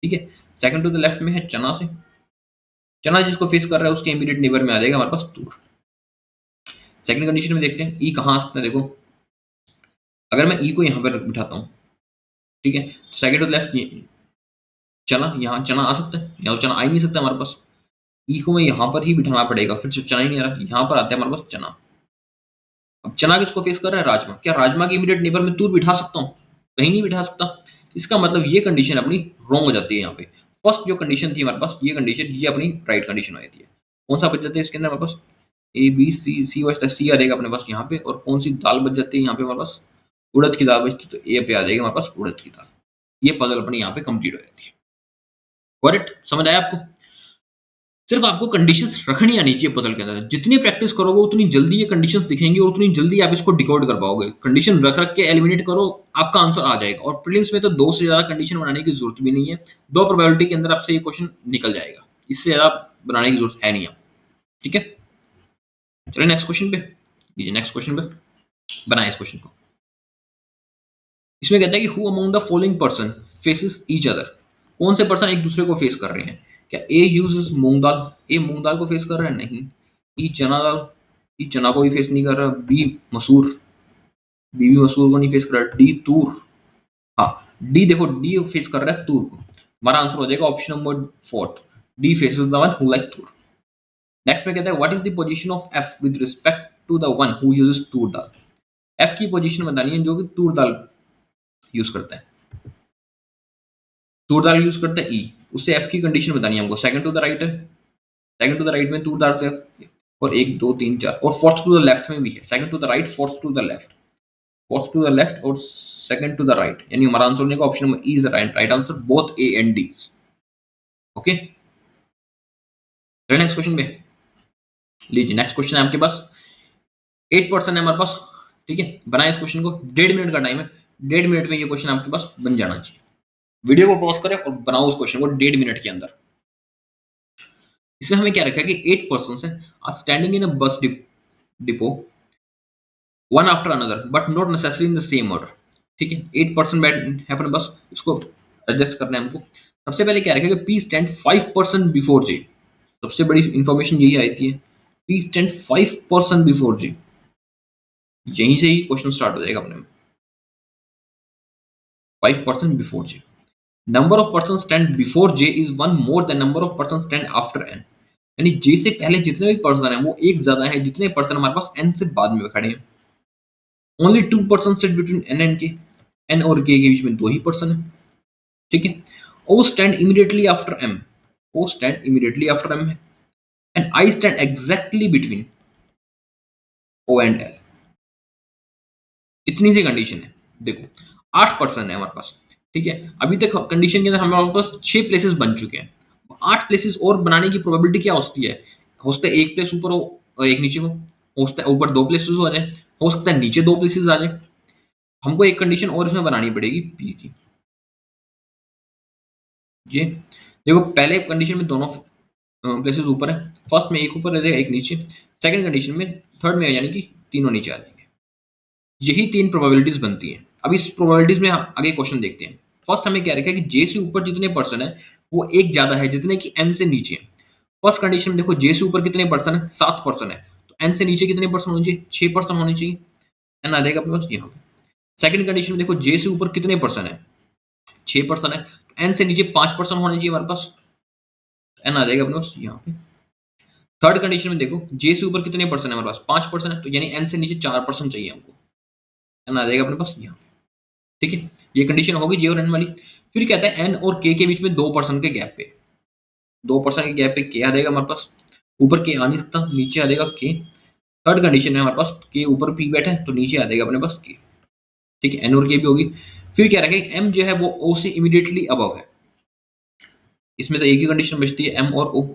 ठीक है। सेकंड टू द लेफ्ट में है चना से, चना जिसको फेस कर रहा है उसके इमीडिएट नेबर में आ जाएगा हमारे पास तूर। सेकंड कंडीशन में देखते हैं ई कहाँ आ सकता है। देखो अगर मैं ई को यहाँ पर बिठाता हूँ, ठीक है, तो सेकंड टू द लेफ्ट चना, यहाँ चना आ सकता है, यहाँ तो चना आ ही नहीं सकता हमारे पास, ई को मैं यहाँ पर ही बिठाना पड़ेगा, फिर चना ही नहीं आ रहा, यहाँ पर आता है हमारे पास चना। अब चना किसको फेस कर रहा है? राजमा, क्या राजमा के इमीडिएट नेबर में तूर बिठा सकता हूँ? कहीं नहीं बिठा सकता। इसका मतलब ये कंडीशन अपनी रॉन्ग हो जाती है यहाँ पे। फर्स्ट जो कंडीशन थी हमारे पास, ये कंडीशन, ये अपनी राइट कंडीशन हो जाती है। कौन सा बच जाता है इसके अंदर हमारे पास? ए बी सी, सी बचता है, सी आ जाएगा अपने पास यहाँ पे, और कौन सी दाल बच जाती है यहाँ पे हमारे पास? उड़द की दाल बचती है, तो ए पे आ जाएगी हमारे पास उड़द की दाल। ये पजल अपनी यहाँ पे कंप्लीट हो जाती है। करेक्ट, समझ आया आपको? सिर्फ आपको कंडीशंस रखनी आनी चाहिए पजल के अंदर। जितनी प्रैक्टिस करोगे उतनी जल्दी ये कंडीशंस दिखेंगी और उतनी जल्दी आप इसको डिकोड कर पाओगे। कंडीशन रख रख के एलिमिनेट करो, आपका आंसर आ जाएगा। और प्रीलिम्स में तो दो से ज्यादा कंडीशन बनाने की जरूरत भी नहीं है, दो प्रोबेबिलिटी के अंदर आपसे ये क्वेश्चन निकल जाएगा, इससे ज्यादा बनाने की जरूरत है नहीं आप, ठीक है। चलिए नेक्स्ट क्वेश्चन पे, नेक्स्ट क्वेश्चन पे बनाए इस क्वेश्चन को। इसमें कहता है कि who among the following person faces each other, कौन से पर्सन एक दूसरे को फेस कर रहे हैं? क्या ए यूजेस मूंग दाल, ए मूंग दाल को फेस कर रहा है? नहीं। ई चना दाल, ई चना को भी फेस नहीं कर रहा। बी मसूर, बी भी मसूर को नहीं फेस कर रहा। डी तूर, हाँ डी देखो, डी फेस कर रहा है तूर को। हमारा आंसर हो जाएगा option number fourth, D faces the one who like toor. Next में कहता है what is the position of F with respect to the one who uses toor dal. F की पोजीशन बतानी है जो कि तूर दाल यूज करता है, तूर दाल यूज करता है ई, उससे एफ की कंडीशन बतानी है हमको। सेकंड टू द राइट है, सेकंड टू द राइट में तूर दाल से एफ, और एक दो तीन चार, और फोर्थ टू द लेफ्ट में भी है। Second to the right, fourth to the left, fourth to the left और सेकंड टू द राइट, यानी हमारा आंसर होने का option number E is right, right answer both A and D. Okay, next question पे लीजिए। Next question है आपके पास, 8% है हमारे पास, ठीक है। बनाए इस क्वेश्चन को, 1.5 मिनट का टाइम है, 1.5 मिनट में ये क्वेश्चन आपके पास बन जाना चाहिए। वीडियो को पॉज करें और बनाओ उस क्वेश्चन को 1.5 मिनट के अंदर। इसमें हमें क्या रखा है कि 8 पर्सन है are standing in a bus depot, one after another but not necessary in the same order, ठीक है। 8 पर्सन बैठ है अपने पास, इसको एडजस्ट करना है हमको। सबसे पहले क्या रखेगा, पी स्टैंड 5% बिफोर जे, सबसे बड़ी इंफॉर्मेशन यही आती है, पी स्टैंड 5% बिफोर जे। यहीं से ही क्वेश्चन स्टार्ट हो जाएगा अपने में, 5% before J. Number of person stand before J is one more than number of person stand after N, यानी जे से पहले जितने भी पर्सन है वो एक ज्यादा है जितने पर्सन हमारे पास एन से बाद में खड़े हैं। Only 2% sit between N and K, N और के बीच में दो ही पर्सन है, ठीक है। O stand immediately after M, O stand immediately after M है, and I stand exactly between O and L. इतनी सी कंडीशन है। देखो 8% है हमारे पास, ठीक है। अभी तक कंडीशन के अंदर हमारे पास 6 प्लेसेस बन चुके हैं, 8 प्लेसेस और बनाने की प्रोबेबिलिटी क्या हो सकती है? हो सकता है एक प्लेस ऊपर हो और एक नीचे हो सकता है ऊपर 2 प्लेसेस हो जाए, हो सकता है नीचे 2 प्लेसेस आ जाए। हमको एक कंडीशन और इसमें बनानी पड़ेगी पी की। ये देखो पहले कंडीशन में दोनों प्लेसेस ऊपर है, फर्स्ट में एक ऊपर रहेगा एक नीचे, सेकंड कंडीशन में थर्ड में यानी कि तीनों नीचे आ जाएंगे। यही 3 प्रोबेबिलिटीज बनती हैं। अब इस प्रोबेबिलिटीज में हम आगे क्वेश्चन देखते हैं। फर्स्ट हमें क्या रखा है कि जे से ऊपर जितने पर्सन है वो एक ज्यादा है जितने कि एन से नीचे है। फर्स्ट कंडीशन में देखो जे से ऊपर कितने पर्सन है, 7 पर्सन है, तो एन से नीचे कितने पर्सन होने चाहिए, 6 पर्सन होने चाहिए। एन आ जाएगा अपने पास यहाँ पे। सेकंड कंडीशन में देखो जे से ऊपर कितने पर्सन है, 6 पर्सन है, एन से नीचे 5 पर्सन होने चाहिए हमारे पास। एन आ जाएगा अपने पास यहाँ पे। थर्ड कंडीशन में देखो जे से ऊपर कितने पर्सन है हमारे पास, 5 पर्सन है, तो यानी एन से नीचे 4 पर्सन चाहिए हमको। एन आ जाएगा अपने पास यहाँ पे। ठीक है, ये कंडीशन होगी जे और एन वाली। फिर कहता है एन और के बीच में 2 पर्सन के गैप पे, 2 पर्सन के गैप पे के आ जाएगा हमारे पास। ऊपर के आ नहीं सकता, नीचे आ जाएगा के। थर्ड कंडीशन है हमारे पास के ऊपर पी बैठा है तो नीचे आ जाएगा अपने पास के। ठीक है, एन और के भी होगी। फिर क्या रखेगा, एम जो है वो ओ से इमीडिएटली अबव है। इसमें तो एक ही कंडीशन बचती है एम और ओ।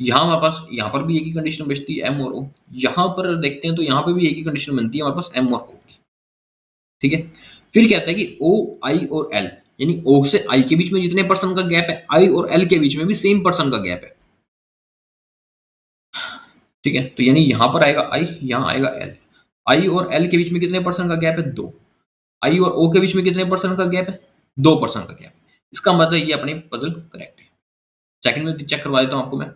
यहाँ हमारे पास यहाँ पर भी एक ही कंडीशन बचती है एम और ओ। यहाँ पर देखते हैं तो यहाँ पे भी एक ही कंडीशन बनती है हमारे पास एम और ओ की। ठीक है, फिर कहता है कि ओ आई और एल, यानी ओ से आई के बीच में जितने पर्सन का गैप है, आई और एल के बीच में भी सेम पर्सन का गैप है। ठीक है, तो यानी यहाँ पर आएगा आई, यहाँ आएगा एल। आई और एल के बीच में कितने पर्सन का गैप है, 2। आई और ओ के बीच में कितने पर्सन का गैप है, 2 पर्सन का गैप। इसका मतलब ये अपनी पजल करेक्ट है। सेकंड में चेक करवा देता हूँ आपको मैं,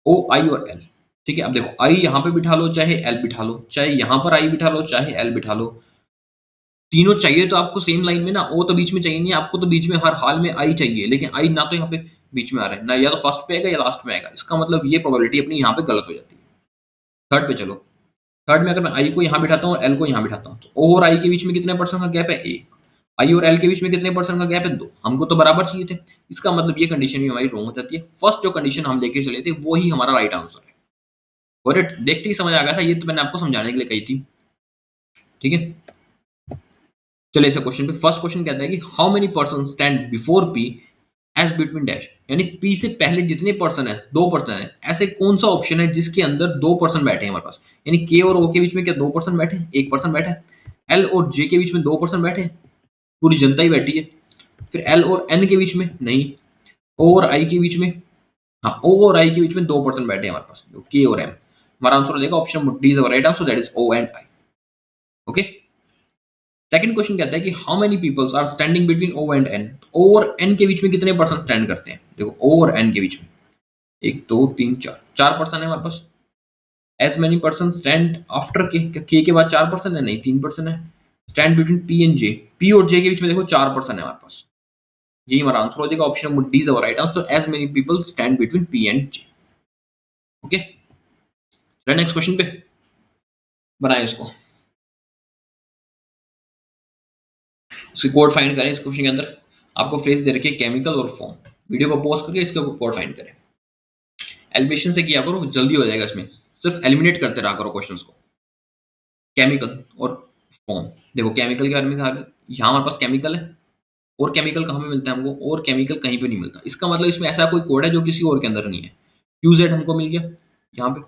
ओ आई और एल। ठीक है, अब देखो आई यहाँ पे बिठा लो चाहे एल बिठा लो, चाहे यहाँ पर आई बिठा लो चाहे एल बिठा लो, तीनों चाहिए तो आपको सेम लाइन में ना। ओ तो बीच में चाहिए नहीं आपको, तो बीच में हर हाल में आई चाहिए, लेकिन आई ना तो यहाँ पे बीच में आ रहा है ना, या तो फर्स्ट पे आएगा या लास्ट में आएगा। इसका मतलब ये प्रोबेबिलिटी अपनी यहाँ पे गलत हो जाती है। थर्ड पे चलो, थर्ड में अगर मैं आई को यहाँ बिठाता हूँ और एल को यहाँ बिठाता हूँ, तो ओ और आई के बीच में कितने पर्सन का गैप है, 1। आई और एल के बीच में कितने पर्सन का गैप है, 2। हमको तो बराबर चाहिए थे। इसका मतलब ये कंडीशन भी हमारी रॉन्ग हो जाती है। फर्स्ट जो कंडीशन हम लेके चले थे वो ही हमारा राइट आंसर है। और देखते ही समझ आ गया था, ये तो मैंने आपको समझाने के लिए कही थी। ठीक है, चलिए इस क्वेश्चन पे। फर्स्ट क्वेश्चन कहता है कि how many person stand before P as between dash, यानी पी से पहले जितने पर्सन है, 2 पर्सन है, ऐसे कौन सा ऑप्शन है जिसके अंदर 2 पर्सन बैठे हैं हमारे पास। यानी के और ओ के बीच में क्या 2 पर्सन बैठे हैं, 1 पर्सन बैठा है। एल और जे के बीच में 2 पर्सन बैठे हैं, पूरी जनता ही बैठी है। फिर एल और एन के बीच में नहीं, ओ और आई के बीच में, हाँ ओ और आई के बीच में 2 पर्सन बैठे हैं हमारे पास, के और एम। हमारा आंसर हो जाएगा option D is right answer, that is O and I. Okay, second question कहता है कि how many peoples are standing between O and N, O और एन के बीच में कितने पर्सन स्टैंड करते हैं। देखो ओ और एन के बीच में 1 2 3 4, 4 पर्सन है हमारे पास। As many person stand after के बाद 4 पर्सन है, नहीं 3 पर्सन है। Stand between P and J, P और जे के बीच में देखो 4 पर्सन है हमारे पास। यही हमारा आंसर हो जाएगा, option number D is our right answer, as many people stand between P and J. Okay, next question पे बनाए इसको, इसकी कोड फाइंड करें। इस क्वेश्चन के अंदर आपको फ्रेज दे रखी है केमिकल और फॉर्म। वीडियो को पॉज करके इसका कोड फाइंड करें। एलिमिनेशन से किया करो, जल्दी हो जाएगा। इसमें सिर्फ एलिमिनेट करते रहा करो क्वेश्चंस को। केमिकल और फॉर्म, देखो केमिकल के बारे में कहा, यहाँ हमारे पास केमिकल है, और केमिकल कहाँ पे मिलता है हमको, और केमिकल कहीं पे नहीं मिलता। इसका मतलब इसमें ऐसा कोई कोड है जो किसी और के अंदर नहीं है। QZ हमको मिल गया यहाँ पे,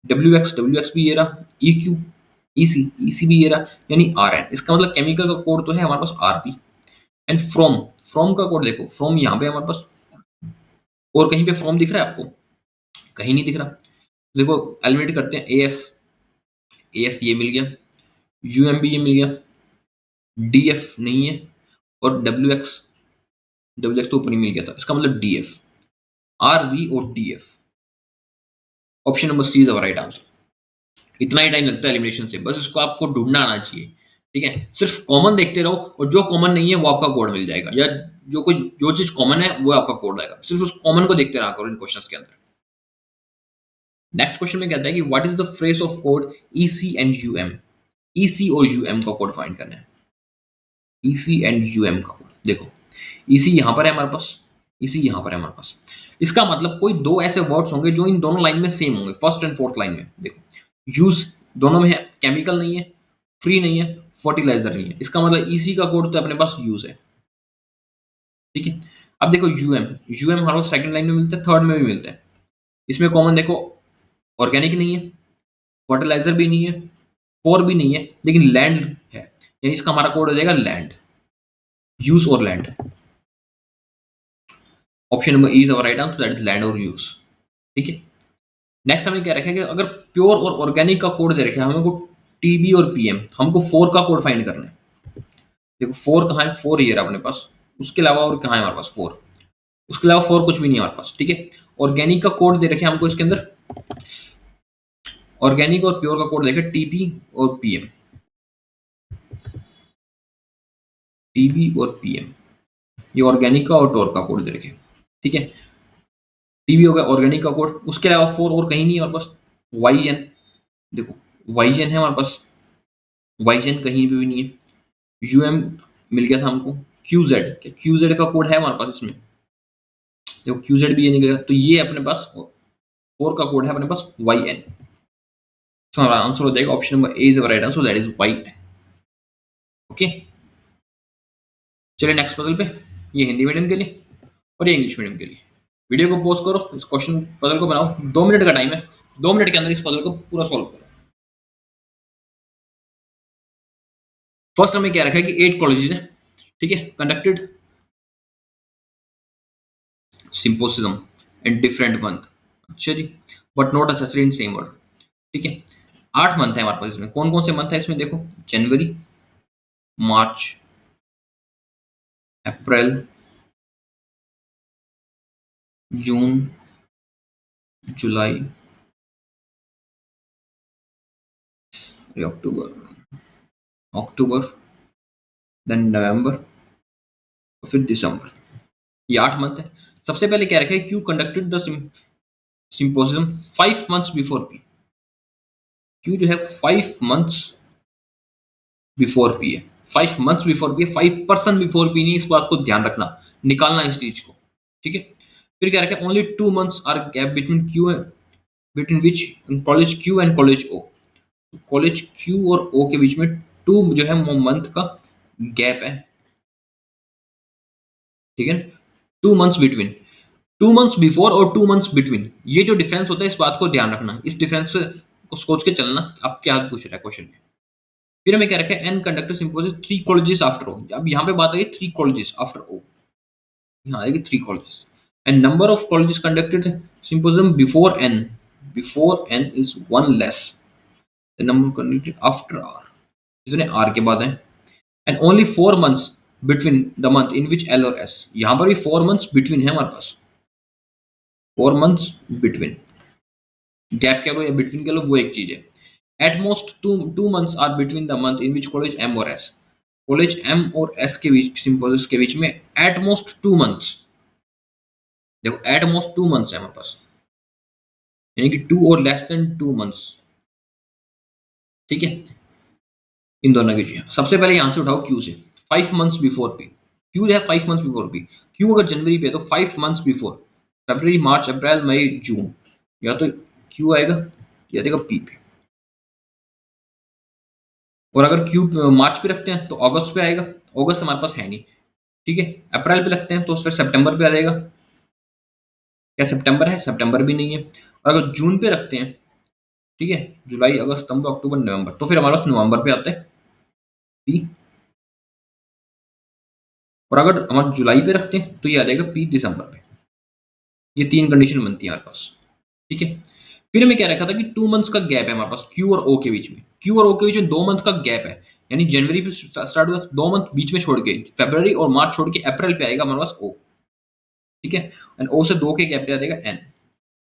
WX भी ये रहा, EQ EC भी ये रहा, यानी RN। इसका मतलब केमिकल का कोड तो है हमारे पास RP। एंड फ्रॉम, फ्रॉम का कोड देखो, फ्रॉम यहाँ पे हमारे पास, और कहीं पे फ्रॉम दिख रहा है आपको, कहीं नहीं दिख रहा। देखो एलिमिनेट करते हैं, AS ये मिल गया, UM भी ये मिल गया, DF नहीं है, और WX तो ऊपर ही मिल गया था, इसका मतलब DF, RV और DF। Option number C is our right answer. इतना ही टाइम लगता है एलिमिनेशन से, बस इसको आपको ढूंढना आना चाहिए। ठीक है, सिर्फ कॉमन देखते रहो, और जो कॉमन नहीं है वो आपका कोड मिल जाएगा, या जो चीज कॉमन है वो आपका कोड आएगा। सिर्फ उस कॉमन को देखते रहा करो इन क्वेश्चंस के अंदर। नेक्स्ट क्वेश्चन में कहता है कि what is the phrase of code EC and UM। EC और UM का कोड फाइंड करना है। EC एंड UM का कोड देखो, EC यहाँ पर है हमारे पास, EC यहाँ पर है हमारे पास। इसका मतलब कोई 2 ऐसे वर्ड्स होंगे जो इन दोनों लाइन में सेम होंगे, फर्स्ट एंड फोर्थ लाइन में। देखो यूज दोनों में है, केमिकल नहीं है, फ्री नहीं है, फर्टिलाइजर नहीं है। इसका मतलब EC का कोड तो अपने पास यूज है। ठीक है, अब देखो UM हमारे पास सेकंड लाइन में मिलता है, थर्ड में भी मिलता है। इसमें कॉमन देखो, ऑर्गेनिक नहीं है, फर्टिलाइजर भी नहीं है, फोर भी नहीं है, लेकिन लैंड है, यानी इसका हमारा कोड हो जाएगा लैंड, यूज और land. Option number E is our right answer, that is land और यूज। ठीक है, नेक्स्ट हमें क्या रखेगा कि अगर प्योर और ऑर्गेनिक का कोड दे रखे हमें को टीबी और पीएम, हमको 4 का कोड फाइंड करना है। देखो 4 कहाँ है, 4 ये रहा अपने पास, उसके अलावा और कहाँ है हमारे पास 4, उसके अलावा 4 कुछ भी नहीं है हमारे पास, ठीक है। ऑर्गेनिक का कोड दे रखे हमको इसके अंदर, ऑर्गेनिक और प्योर का कोड देखे टीबी और पीएम, टीबी और पीएम, ये ऑर्गेनिक का और टोर का कोड दे रखे, ठीक है। टीबी हो गया ऑर्गेनिक का कोड, उसके अलावा 4 और कहीं नहीं है हमारे पास। वाई एन, देखो वाई एन है हमारे पास, वाई एन कहीं भी नहीं है। यूएम मिल गया था हमको। क्यूजेड, क्या क्यूजेड का कोड है हमारे पास इसमें, देखो क्यूजेड भी ये निकलेगा, तो ये अपने पास 4 का कोड है अपने पास वाई एन। तो हमारा आंसर हो जाएगा option number A is right answer, that is Y N. Okay, चलिए नेक्स्ट पजल पे, ये हिंदी मीडियम के लिए और ये इंग्लिश मीडियम के लिए। वीडियो को पॉज करो, इस क्वेश्चन पजल को बनाओ, 2 मिनट का टाइम है, 2 मिनट के अंदर इस पजल को पूरा सॉल्व करो। फर्स्ट हमें क्या रखा है कि 8 कॉलेजेस हैं, ठीक है, conducted symposiums in different month, अच्छा जी, but not necessary in same word, ठीक है। 8 मंथ है हमारे पास इसमें, कौन कौन से मंथ है इसमें, देखो जनवरी, मार्च, अप्रैल, जून, जुलाई, अक्टूबर, अक्टूबर, देन नवंबर और फिर दिसंबर, ये 8 मंथ है। सबसे पहले क्या रखा है, Q conducted the symposium 5 months before P, Q जो है 5 मंथ्स बिफोर पी है, 5 मंथ्स बिफोर पी है, 5% बिफोर पी नहीं, इस बात को ध्यान रखना, निकालना इस चीज को, ठीक है। फिर क्या रखा है, only 2 months R gap between Q, between which college Q and college O, college Q और ओ के बीच में 2 जो है वो मंथ का गैप है, ठीक है। 2 मंथ्स बिटवीन, 2 मंथ्स बिफोर और 2 मंथ्स बिटवीन, ये जो डिफरेंस होता है इस बात को ध्यान रखना, इस डिफरेंस को सोच के चलना आप क्या पूछ रहा है क्वेश्चन में। फिर हमें क्या रखा है, N conducted symposium 3 colleges after O, अब यहाँ पे बात आई 3 कॉलेजेस आफ्टर ओ, यहाँ आएगी 3 colleges, and number of colleges conducted symposium before N is 1 less the number conducted after R, जितने आर के बाद हैं, and only 4 months between the month in which L और एस, यहाँ पर भी 4 मंथ्स बिटवीन है हमारे पास, 4 मंथ्स बिटवीन, गैप कह लो या बिटवीन कह लो वो एक चीज है। At most two months R between the month in which college M और एस, कॉलेज एम और एस के बीच सिंपोजिस के बीच में एट मोस्ट 2 मंथ्स, देखो एट मोस्ट 2 मंथ्स है हमारे पास, यानी कि 2 और लेस देन 2 मंथ्स, ठीक है। इन दोनों की चीजें सबसे पहले यहां से उठाओ क्यू से, 5 मंथ्स बिफोर पी, क्यू है 5 मंथ्स बिफोर पी, क्यू अगर जनवरी पे है तो 5 मंथ्स बिफोर, फरवरी, मार्च, अप्रैल, मई, जून, या तो क्यू आएगा या देगा पी पे, और अगर क्यू मार्च पे रखते हैं तो अगस्त पे आएगा, अगस्त हमारे पास है नहीं, ठीक है। अप्रैल पे रखते हैं तो फिर सितंबर पे आ जाएगा, क्या सितंबर है, सितंबर भी नहीं है। और अगर जून पे रखते हैं, ठीक है, जुलाई, अगस्त, सितंबर, अक्टूबर, नवंबर, तो फिर हमारे पास नवंबर पे आता है पी, और अगर हम जुलाई पे रखते हैं तो ये आ जाएगा पी दिसंबर पे, ये 3 कंडीशन बनती है हमारे पास, ठीक है। फिर हमें क्या रखा था कि 2 मंथ्स का गैप है हमारे पास क्यू और ओ के बीच में, क्यू और ओ के बीच में 2 मंथ का गैप है, यानी जनवरी पे स्टार्ट हुआ, 2 मंथ बीच में छोड़ के फरवरी और मार्च छोड़ के अप्रैल पे आएगा हमारे पास ओ, ठीक है, एंड ओ से 2 के गैप पे आ जाएगा एन,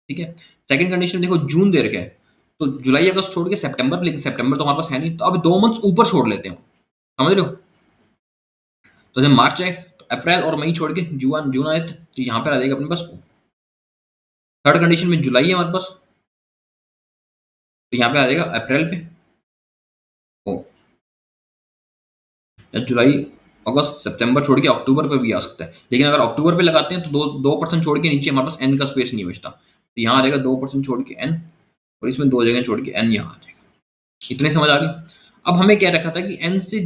ठीक है। सेकंड कंडीशन देखो जून दे रखा है, तो जुलाई अगस्त छोड़ के सितंबर, लेकिन सितंबर तो हमारे पास है नहीं, तो अब 2 मंथ्स ऊपर छोड़ लेते हैं, समझ रहे हो। तो जब मार्च आए तो अप्रैल और मई छोड़ के जून, जून आए तो यहाँ पर आ जाएगा अपने पास ओ। थर्ड कंडीशन में जुलाई है हमारे पास, तो यहाँ पे आ जाएगा अप्रैल पे ओ, या जुलाई, अगस्त, सितंबर छोड़ के अक्टूबर पे भी आ सकता है, लेकिन अगर अक्टूबर पे लगाते हैं तो 2% छोड़ के नीचे हमारे पास एन का स्पेस नहीं बचता, तो यहाँ आ जाएगा 2% छोड़ के एन, और इसमें 2 जगह छोड़ के एन यहाँ आ जाएगा। इतने समझ आ गए। अब हमें क्या रखा था कि एन से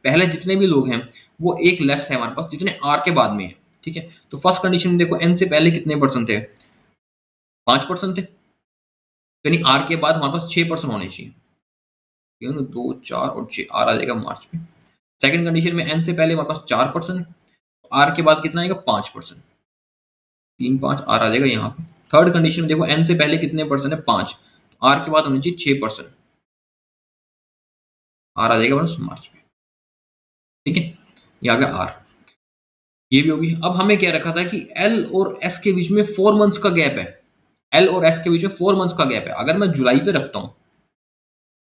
पहले जितने भी लोग हैं वो एक लेस है हमारे पास जितने आर के बाद में है, ठीक है। तो फर्स्ट कंडीशन में देखो एन से पहले कितने परसेंट थे, 5% थे, यानी आर के बाद हमारे पास 6% होने चाहिए, ठीक है, 2, 4 और 6, आर आ जाएगा मार्च में। सेकंड कंडीशन में एन से पहले हमारे पास 4%, आर के बाद कितना आएगा 5%, 3, 5, आर आ जाएगा यहाँ पे। थर्ड कंडीशन में देखो एन से पहले कितने परसेंट है 5, आर के बाद होनी चाहिए 6%, आर आ जाएगा बस मार्च में। ठीक है, ये आ गया आर, ये भी होगी। अब हमें क्या रखा था कि एल और एस के बीच में 4 मंथ्स का गैप है। एल और एस के बीच में 4 मंथ्स का गैप है। अगर मैं जुलाई पे रखता हूँ,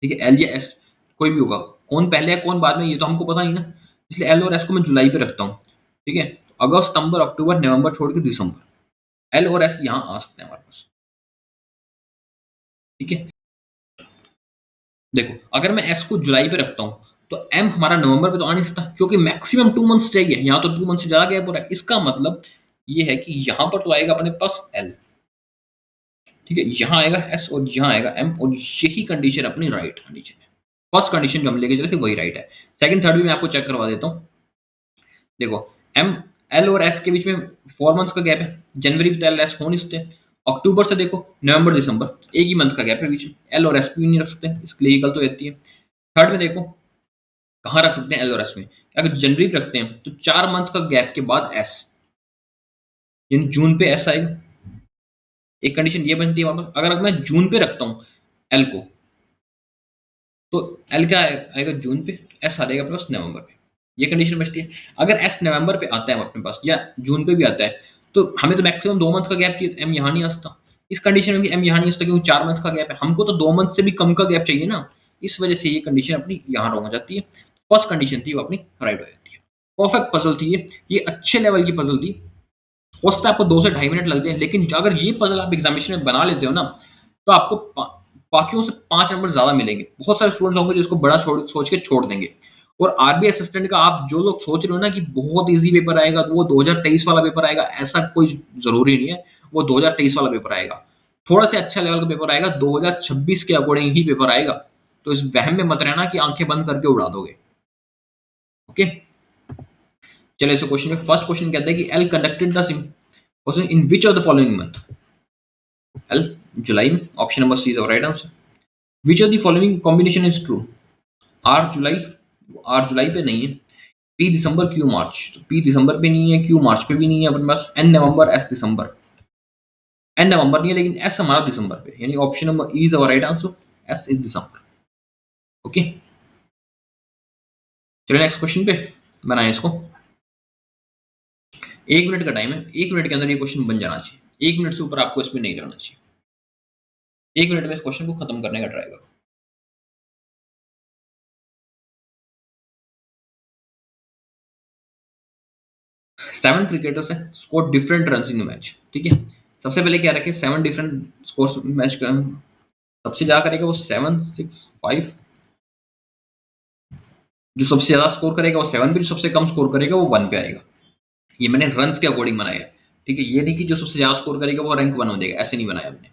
ठीक है, एल या एस कोई भी होगा, कौन पहले है कौन बाद में ये तो हमको पता नहीं ना, इसलिए एल और एस को मैं जुलाई पे रखता हूँ। ठीक है, अगस्त सितंबर अक्टूबर नवंबर छोड़ के दिसंबर, एल और एस यहाँ आ सकते हैं हमारे पास। ठीक है, देखो अगर मैं एस को जुलाई पे रखता हूँ तो एम हमारा नवंबर पे तो आ नहीं सकता, क्योंकि मैक्सिमम 2 मंथ्स चाहिए, यहाँ तो 2 मंथ से ज्यादा गैप हो रहा है। इसका मतलब ये है कि यहाँ पर तो आएगा अपने पास एल, ठीक है, यहाँ आएगा एस और यहाँ आएगा एम, और यही कंडीशन अपनी राइट कंडीशन है। फर्स्ट कंडीशन जो हम लेके चले थे वही राइट है। सेकंड थर्ड भी मैं आपको चेक करवा देता हूँ। देखो एम, एल और एस के बीच में 4 मंथ्स का गैप है, जनवरी में तो एल एस हो नहीं सकते। अक्टूबर से देखो नवंबर दिसंबर एक ही मंथ का गैप है बीच में, एल और एस भी नहीं रख सकते, इसके लिए ये गलत हो जाती है। थर्ड में देखो कहाँ रख सकते हैं एल और एस में, अगर जनवरी पे रखते हैं तो 4 मंथ का गैप के बाद एस, यानी जून पे एस आएगा। एक कंडीशन ये बनती है वहां पर, अगर मैं जून पे रखता हूँ एल को, तो एल क्या आएगा जून पे, एस आ जाएगा अपने पास नवंबर पे, ये कंडीशन बचती है। अगर एस नवंबर पे आता है अपने पास या जून पे भी आता है, तो हमें तो मैक्सिमम 2 मंथ का गैप चाहिए, एम यहाँ नहीं आ सकता। इस कंडीशन में भी एम यहाँ नहीं आ सकता क्योंकि 4 मंथ का गैप है, हमको तो 2 मंथ से भी कम का गैप चाहिए ना, इस वजह से ये कंडीशन अपनी यहाँ रॉन्ग हो जाती है। फर्स्ट कंडीशन थी वो अपनी राइट हो जाती है। परफेक्ट पजल थी ये अच्छे लेवल की पजल थी। हो सकता है आपको 2 से ढाई मिनट लग जाए, लेकिन अगर ये पजल आप एग्जामिनेशन में बना लेते हो ना, तो आपको बाकियों से 5 नंबर ज्यादा मिलेंगे। बहुत सारे स्टूडेंट्स होंगे जो इसको बड़ा सोच के छोड़ देंगे। और आरबीआई असिस्टेंट का आप जो लोग सोच रहे हो ना कि बहुत इजी पेपर आएगा, तो वो 2023 वाला पेपर आएगा, ऐसा कोई जरूरी नहीं है। वो 2023 वाला पेपर आएगा, थोड़ा सा अच्छा लेवल का पेपर आएगा, 2026 के अकॉर्डिंग ही पेपर आएगा। तो इस वहम में मत रहना कि आंखें बंद करके उड़ा दोगे। ओके, चलिए इस क्वेश्चन में फर्स्ट क्वेश्चन कहता है कि L conducted the question in which of the following month, L जुलाई में, option number C is right answer. Which of the following combination is true, R जुलाई, आर जुलाई पे नहीं है, पी दिसंबर क्यू मार्च, तो पी दिसंबर पे नहीं है, क्यू मार्च पे भी नहीं है अपने पास, एन नवंबर एस दिसंबर, एन नवंबर नहीं है लेकिन एस हमारा दिसंबर पे, यानी option number E is our right answer, S is December. Okay, चलिए नेक्स्ट क्वेश्चन पे बनाएं इसको। 1 मिनट का टाइम है, 1 मिनट के अंदर ये क्वेश्चन बन जाना चाहिए, 1 मिनट से ऊपर आपको इसमें नहीं जाना चाहिए। 1 मिनट में इस क्वेश्चन को खत्म करने का ट्राई करो। 7 क्रिकेटर्स हैं, score different run in match. ठीक है, सबसे पहले क्या रखे, 7 डिफरेंट स्कोर मैच का, सबसे ज्यादा करेगा वो 7, 6, 5, जो सबसे ज्यादा स्कोर करेगा वो 7 पे, जो सबसे कम स्कोर करेगा वो 1 पे आएगा। ये मैंने रन के अकॉर्डिंग बनाया है। ठीक है, ये नहीं कि जो सबसे ज्यादा स्कोर करेगा वो रैंक 1 हो जाएगा, ऐसे नहीं बनाया हमने।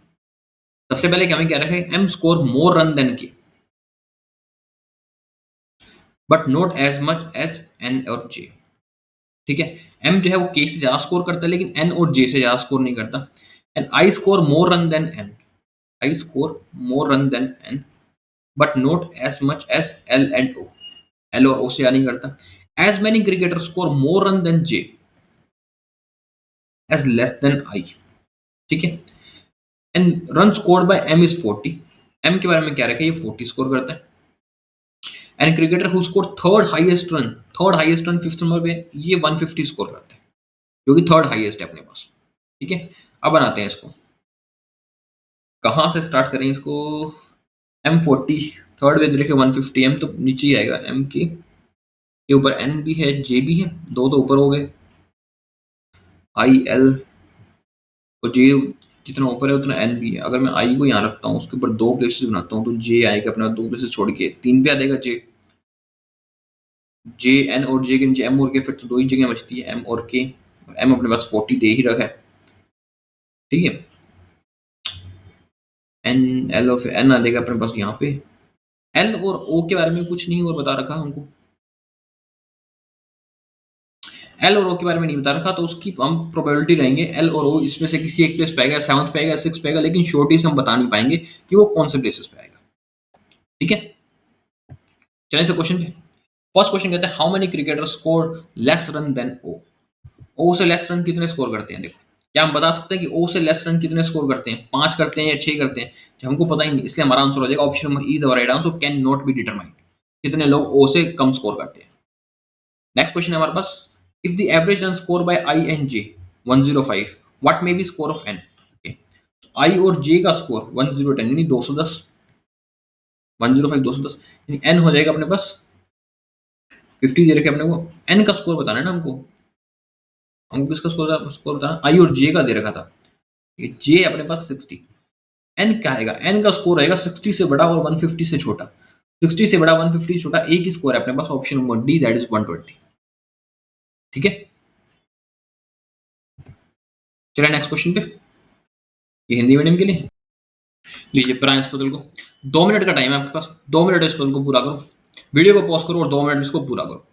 सबसे पहले हमें क्या रखे, M score more run than K, but not as much as N और जे। ठीक है, एम जो है वो के से ज्यादा स्कोर करता है लेकिन एन और जे से ज्यादा स्कोर नहीं करता। And I score more run than N, I score more run than N, but not as much as L and O, L और ओ से ज्यादा नहीं करता। As many cricketer score more run than J as less than I. ठीक है, and run scored by M is 40, M के बारे में क्या रखा है, ये 40 स्कोर करता है। And cricketer who score third highest run fifth number पे, ये 150 स्कोर करता है, जो कि थर्ड हाईएस्ट है अपने पास। ठीक है, अब बनाते हैं इसको, कहाँ से स्टार्ट करें इसको। एम 40 थर्ड पे देखिए 150, एम तो नीचे ही आएगा, एम के ऊपर एन भी है, जे भी है, दो तो ऊपर हो गए, आई एल और जे जितना ऊपर है उतना एन भी है। अगर मैं आई को यहाँ रखता हूँ, उसके ऊपर 2 प्लेसेस बनाता हूँ, तो जे आएगा अपना 2 प्लेसेस छोड़ के 3 पे आ जाएगा जे, जे एन और जे के नीचे एम और के, फिर तो 2 ही जगह बचती है एम और के, एम अपने पास 40 दे ही रखा है। ठीक है, एन एल और फिर एन आ जाएगा अपने पास यहाँ पे। एल और ओ के बारे में कुछ नहीं और बता रखा हमको, एल और ओ के बारे में नहीं बता रखा, तो उसकी हम प्रोबेबिलिटी रहेंगे एल और ओ इसमें से किसी एक प्लेस पे आएगा, 7th पे आएगा, 6th पे आएगा, लेकिन श्योरिटी से हम बता नहीं पाएंगे कि वो कौन से प्लेसेस पे आएगा। ठीक है, चलें से क्वेश्चन पे। फर्स्ट क्वेश्चन कहता है how many cricketer score less run than O, O से लेस रन कितने स्कोर करते हैं। देखो, क्या हम बता सकते हैं कि ओ से लेस रन कितने स्कोर करते हैं, 5 करते हैं या 6 करते हैं, जो हमको पता ही नहीं, इसलिए हमारा आंसर हो जाएगा option number E is our right answer, can not be determined. कितने लोग ओ से कम स्कोर करते हैं। नेक्स्ट क्वेश्चन है हमारे पास, if the average run score by I and J 105, what may be score of N. I और जे का स्कोर 110 यानी 210, 105 210 यानी एन हो जाएगा अपने पास 50 दे रखे अपने को, एन का स्कोर बताना है ना हमको, हमको किसका स्कोर बताना, आई और जे का दे रखा था, ये जे अपने पास 60, एन क्या आएगा, एन का स्कोर आएगा 60 से बड़ा और 150 से छोटा, 60 से बड़ा 150 से छोटा एक ही स्कोर है अपने पास, option number D that is 120। ठीक है, चलिए नेक्स्ट क्वेश्चन पे, ये हिंदी मीडियम के लिए। लीजिए पढ़ाएं इस पजल को, 2 मिनट का टाइम है आपके पास, 2 मिनट इस पजल को पूरा करो, वीडियो को पॉज करो और 2 मिनट में इसको पूरा करो।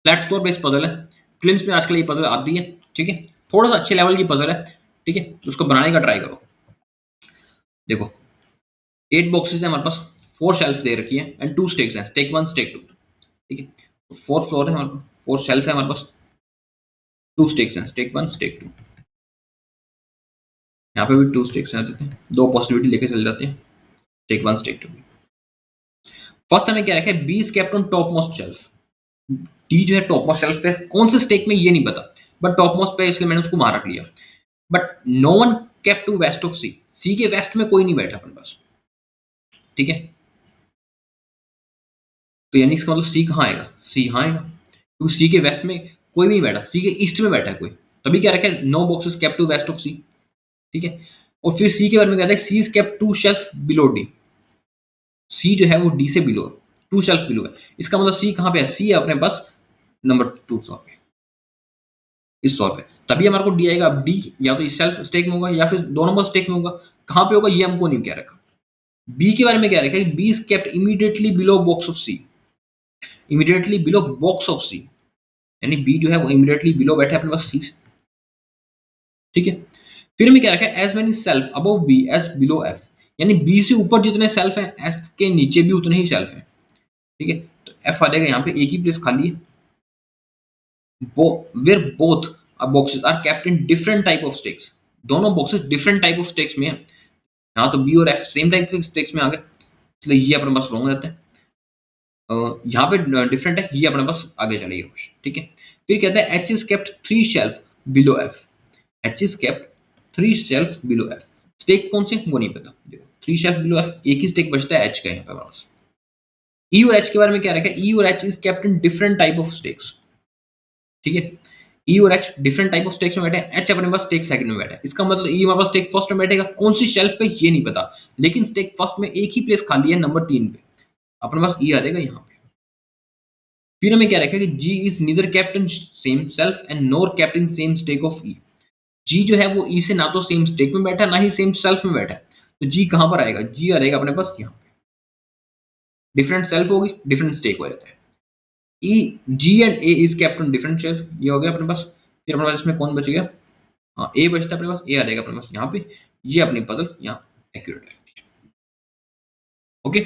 फ्लैट स्कोर बेस्ड पजल है, क्लिम्स में आजकल ये पजल आती है, ठीक है, थोड़ा सा अच्छे लेवल की पजल है, ठीक है, तो उसको बनाने का ट्राई करो। देखो 8 बॉक्सेस है हमारे पास, 4 शेल्फ दे रखी है एंड 2 स्टेक्स हैं, स्टेक 1 स्टेक 2, ठीक है, तो 4 फ्लोर है हमारे पास, 4 शेल्फ है हमारे पास, 2 स्टेक्स हैं, स्टेक 1 स्टेक 2, यहाँ पे भी 2 स्टेक्स आ जाते हैं, 2 पॉसिबिलिटी लेके चल जाते हैं, स्टेक 1 स्टेक 2। फर्स्ट हमें क्या रखा है, B is kept on top most shelf, D जो है टॉप मोस्ट शेल्फ पे, कौन से स्टेक में ये नहीं पता, बट टॉप मोस्ट पे इसलिए मैंने उसको वहां रख लिया, but no one kept to west of C, C के वेस्ट में कोई नहीं बैठा अपने पास, ठीक है, तो यानी इसका मतलब सी कहाँ आएगा, सी यहाँ आएगा, क्योंकि सी के वेस्ट में कोई भी नहीं बैठा, सी के ईस्ट में बैठा है कोई, तभी क्या रखा है, no boxes kept to west of C, ठीक है, और फिर सी के बारे में कहता है C is kept to shelf below D, C जो है वो डी से बिलो है, 2 शेल्फ बिलो है, इसका मतलब सी कहाँ पे है, सी है अपने पास नंबर 200 पे, इस 100 पे, तभी हमारे को डी आएगा। अब डी या तो इस सेल्फ स्टेक में होगा या फिर 2 नंबर स्टेक में होगा, कहाँ पे होगा ये हमको नहीं कह रखा। बी के बारे में क्या रखा है, B is kept immediately below box of C, immediately below box of C, यानी बी जो है वो इमीडिएटली बिलो बैठा है अपने पास सी, ठीक है। फिर में क्या रखा है, as many shelf above B as below F, यानी बी से ऊपर जितने सेल्फ हैं एफ के नीचे भी उतने ही सेल्फ हैं, ठीक है, तो एफ आ जाएगा यहाँ पे, एक ही प्लेस खाली है, where both boxes are kept in different type of stakes, दोनों boxes different type of stakes में है, यहाँ तो बी और एफ सेम टाइप के स्टेक्स में आ गए, इसलिए ये अपने पास रॉन्ग रहता है, यहाँ पे डिफरेंट है, ये अपने पास आगे चलेगा क्वेश्चन, ठीक है। फिर कहता है H is kept 3 shelf below F, H is kept 3 shelf below F, stack कौन से वो नहीं पता, देखो 3 शेल्फ बिलो एफ, एक ही स्टेक बचता है एच का यहाँ पे हमारे पास। ई और एच के बारे में क्या रखा है, ई और H is kept in different type of stakes, ठीक है, ई और H different type of stakes में बैठे हैं, एच अपने पास स्टेक सेकंड में बैठा है, इसका मतलब ई हमारे पास स्टेक फर्स्ट में बैठेगा, कौन सी शेल्फ पे ये नहीं पता, लेकिन स्टेक फर्स्ट में एक ही प्लेस खाली है नंबर 3 पे, अपने पास ई आ जाएगा यहाँ पे। फिर हमें क्या रखा है कि G is neither kept in same shelf and nor kept in same stack of E, G जो है वो ई से ना तो सेम स्टेक में बैठा है ना ही सेम सेल्फ में बैठा है, तो जी कहाँ पर आएगा, जी आ जाएगा अपने पास यहाँ पे, डिफरेंट सेल्फ होगी डिफरेंट स्टेक हो जाता है, E G and A is kept on different shelf, ये हो गया अपने पास। फिर अपने पास इसमें कौन बच गया, हाँ ए बचता है अपने पास, ए आ जाएगा अपने पास यहाँ पे, ये अपनी पजल यहाँ एक्यूरेट है, ओके,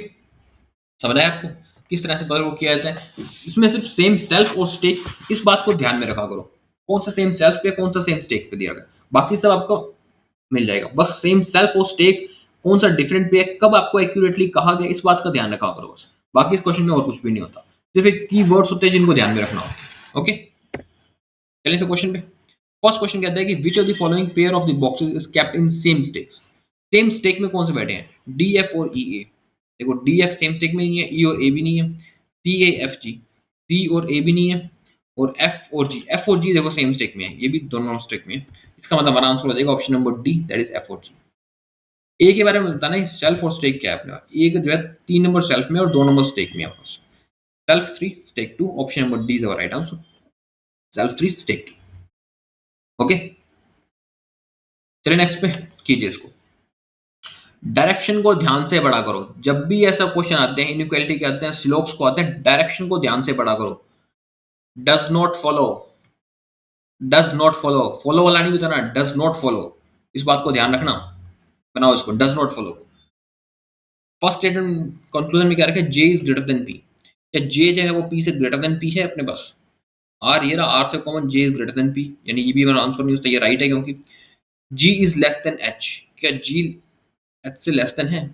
समझ आया आपको किस तरह से पजल को किया जाता है। इसमें सिर्फ सेम सेल्फ और स्टेक, इस बात को ध्यान में रखा करो, कौन सा सेम सेल्फ पे कौन सा सेम स्टेक पे दिया गया, बाकी सब आपको मिल जाएगा, बस सेम सेल्फ और स्टेक कौन सा डिफरेंट पे है, कब आपको एक्यूरेटली कहा गया, इस बात का ध्यान रखा करो बस, बाकी इस क्वेश्चन में और कुछ भी नहीं होता, सिर्फ एक की वर्ड्स होते हैं जिनको ध्यान में रखना होता है, ओके। चलिए से क्वेश्चन पे, फर्स्ट क्वेश्चन कहता है कि which of the following pair of the boxes is kept in same stacks, same stack में कौन से बैठे हैं, डी एफ और ई ए, देखो डी एफ सेम स्टेक में नहीं है, ई और ए भी नहीं है, सी ए एफ जी, सी और ए भी नहीं है, और एफ और जी, एफ और जी देखो सेम स्टेक में है, ये भी दोनों स्टेक में है, इसका मतलब हमारा आंसर हो जाएगा option number D that is F और जी। ए के बारे में बताना है, सेल्फ और स्टेक क्या है अपने पास, ए जो है 3 नंबर सेल्फ में और 2 नंबर स्टेक में है, shelf 3 stack 2, option number D is our right answer, shelf 3 stack 2, okay. चलिए नेक्स्ट पे कीजिए इसको, डायरेक्शन को ध्यान से पढ़ा करो, जब भी ऐसा क्वेश्चन आते हैं इनइक्वालिटी के आते हैं स्लोप्स को आते हैं, डायरेक्शन को ध्यान से पढ़ा करो, does not follow, does not follow, follow वाला नहीं बताना, डज नॉट फॉलो, इस बात को ध्यान रखना, बनाओ इसको does not follow. First statement conclusion में क्या रखा है, जे इज ग्रेटर देन पी, या जे जो है वो पी से ग्रेटर देन पी है अपने पास, आर ये रहा, आर से common J is greater then P, यानी ये भी मेरा आंसर नहीं होता, ये राइट है क्योंकि जी इज लेस देन एच, क्या जी एच से लेस देन है,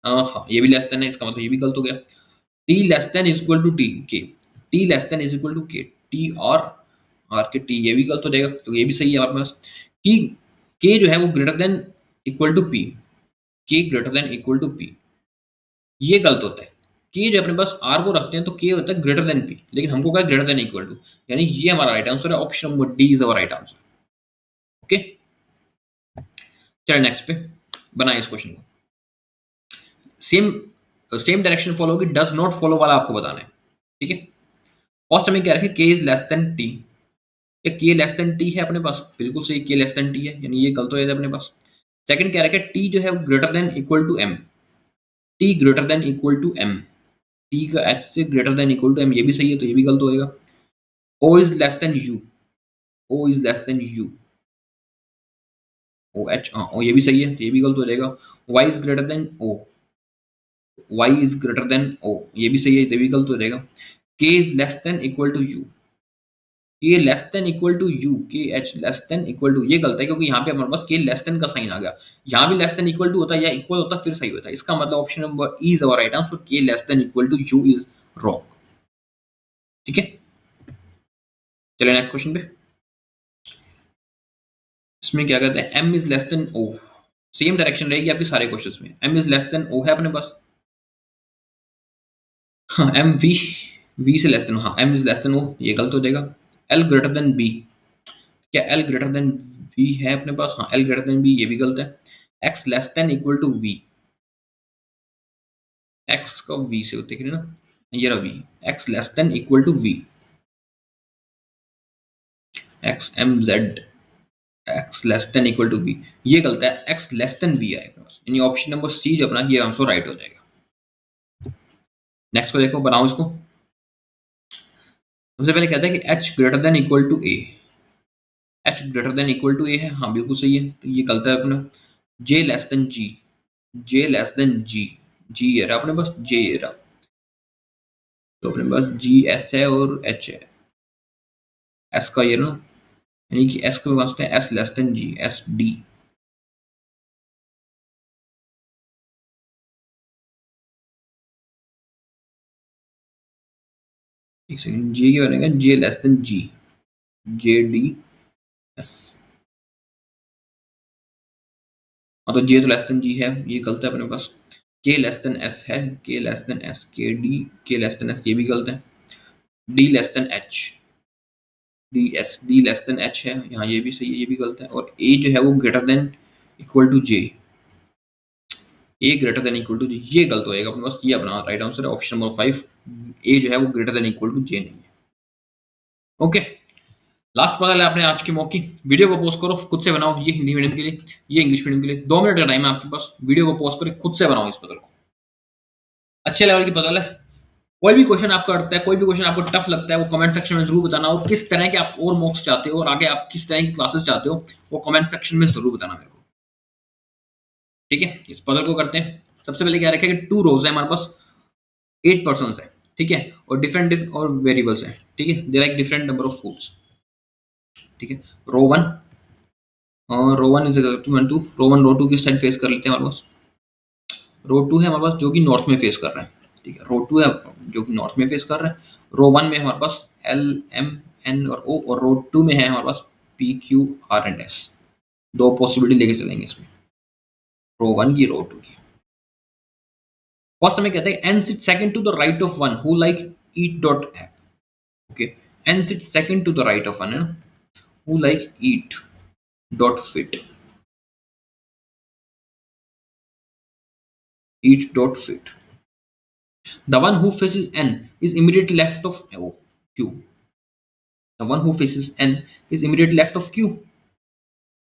हाँ ये भी लेस देन है, इसका मतलब ये भी गलत हो गया। T less than is equal to T K, T less than is equal to K, T और आर के टी, ये भी गलत हो जाएगा, तो ये भी सही है हमारे पास कि के जो है वो greater than equal to P, K greater than equal to P, ये गलत होता है। के जो अपने पास आर को रखते हैं तो के होता है ग्रेटर देन पी, लेकिन हमको क्या ग्रेटर देन इक्वल टू, यानी ये हमारा राइट आंसर है, option number D is our right answer. Okay, चलिए नेक्स्ट पे बनाए इस क्वेश्चन को। सेम सेम डायरेक्शन फॉलो होगी, डज नॉट फॉलो वाला आपको बताना है, ठीक है। फर्स्ट हमें क्या रखे, के इज लेस देन टी, या के लेस देन टी है अपने पास, बिल्कुल सही, के लेस देन टी है, यानी ये गलत हो जाता है अपने पास। सेकंड क्या रखे, टी जो है वो greater than equal to M, T greater than equal to M, T का एच से greater than equal to M, ये भी सही है, तो ये भी गलत हो जाएगा। O is less than U, O is less than U, O H, O ये भी सही है, तो ये भी गलत हो जाएगा। Y is greater than O, Y is greater than O, ये भी सही है, ये भी गलत हो जाएगा। K is less than equal to U, K less than equal to U, K H less than equal to, ये गलत है क्योंकि यहाँ पे हमारे पास के लेस देन का साइन आ गया, यहाँ भी लेस देन इक्वल टू होता है या इक्वल होता फिर सही होता है, इसका मतलब option number E is our right answer, K less than equal to U is wrong, ठीक है। चलिए नेक्स्ट क्वेश्चन पे, इसमें क्या कहते हैं, m is less then o, same direction रहेगी आपके सारे क्वेश्चंस में, m is less then o है अपने पास, हाँ m v से लेस देन, हाँ m is less then o, ये गलत हो जाएगा। l ग्रेटर देन b, क्या l ग्रेटर देन v है अपने पास, हाँ l ग्रेटर देन b, ये भी गलत है। x less than equal to v, x का v से होते हैं ना, ये रहा v, x less than equal to v, x m z, x less than equal to v, ये गलत है, x लेस देन v आएगा, यानी ऑप्शन नंबर सी जो अपना ये आंसर राइट हो जाएगा। नेक्स्ट को देखो, बनाओ इसको। सबसे पहले कहता है कि h greater than equal to a, h greater than equal to a है, हाँ बिल्कुल सही है, तो ये गलत है अपना। j less than g, j less than g, g ये रहा अपने पास, j ये रहा, तो अपने पास g s है और h है, s का ये ना, यानी कि s के पास है s less than g, s d, एक सेकंड, g क्या बनेगा, j less than g, j d s, हाँ तो j तो लेस देन g है, ये गलत है अपने पास। k लेस देन s है, k less than s, k d, k less than s, ये भी गलत है। d less than h, D S, D less than H है, यहाँ ये भी सही है, ये भी गलत है। और ए जो है वो greater than equal to J, A greater than equal to J, ये गलत होएगा अपने पास, ये अपना राइट आंसर है, ऑप्शन नंबर 5, ए जो है वो greater than equal to J नहीं है। ओके, लास्ट पता आपने आज की मॉक की, वीडियो को पोस्ट करो, खुद से बनाओ, ये हिंदी मीडियम के लिए, ये इंग्लिश मीडियम के लिए, 2 मिनट का टाइम है आपके पास, वीडियो को पोस्ट करो, खुद से बनाओ इस पजल को, अच्छे लेवल की पजल है। कोई भी क्वेश्चन आपको अड़ता है, कोई भी क्वेश्चन आपको टफ लगता है, वो कमेंट सेक्शन में जरूर बताना, और किस तरह के आप और मॉक्स चाहते हो और आगे आप किस तरह की क्लासेस चाहते हो, वो कमेंट सेक्शन में जरूर बताना मेरे को, ठीक है। इस पजल को करते हैं। सबसे पहले क्या रखें कि 2 रोज है हमारे पास, 8 पर्सन है, ठीक है, और डिफरेंट और वेरिएबल्स हैं, ठीक है, they like different number of foods, ठीक है। रो 1, रो 1 इज इक्वल टू 1 2, रो 1 रो 2 किस साइड फेस कर लेते हैं हमारे पास, रो 2 है हमारे पास जो कि नॉर्थ में फेस कर रहा है, ठीक है, रो 2 है जो कि नॉर्थ में फेस कर रहा है। रो 1 में हमारे पास एल एम एन और ओ, और रो 2 में है हमारे पास P Q R and S, दो पॉसिबिलिटी लेके चलेंगे इसमें, रो 1 की, रो 2 की। फर्स्ट हमें कहते हैं n sit second to the right of one who like eat dot app, okay, n sit second to the right of one है ना, who like eat dot fit, eat dot fit, the one who faces n is immediately left of o, q, the one who faces n is immediately left of q,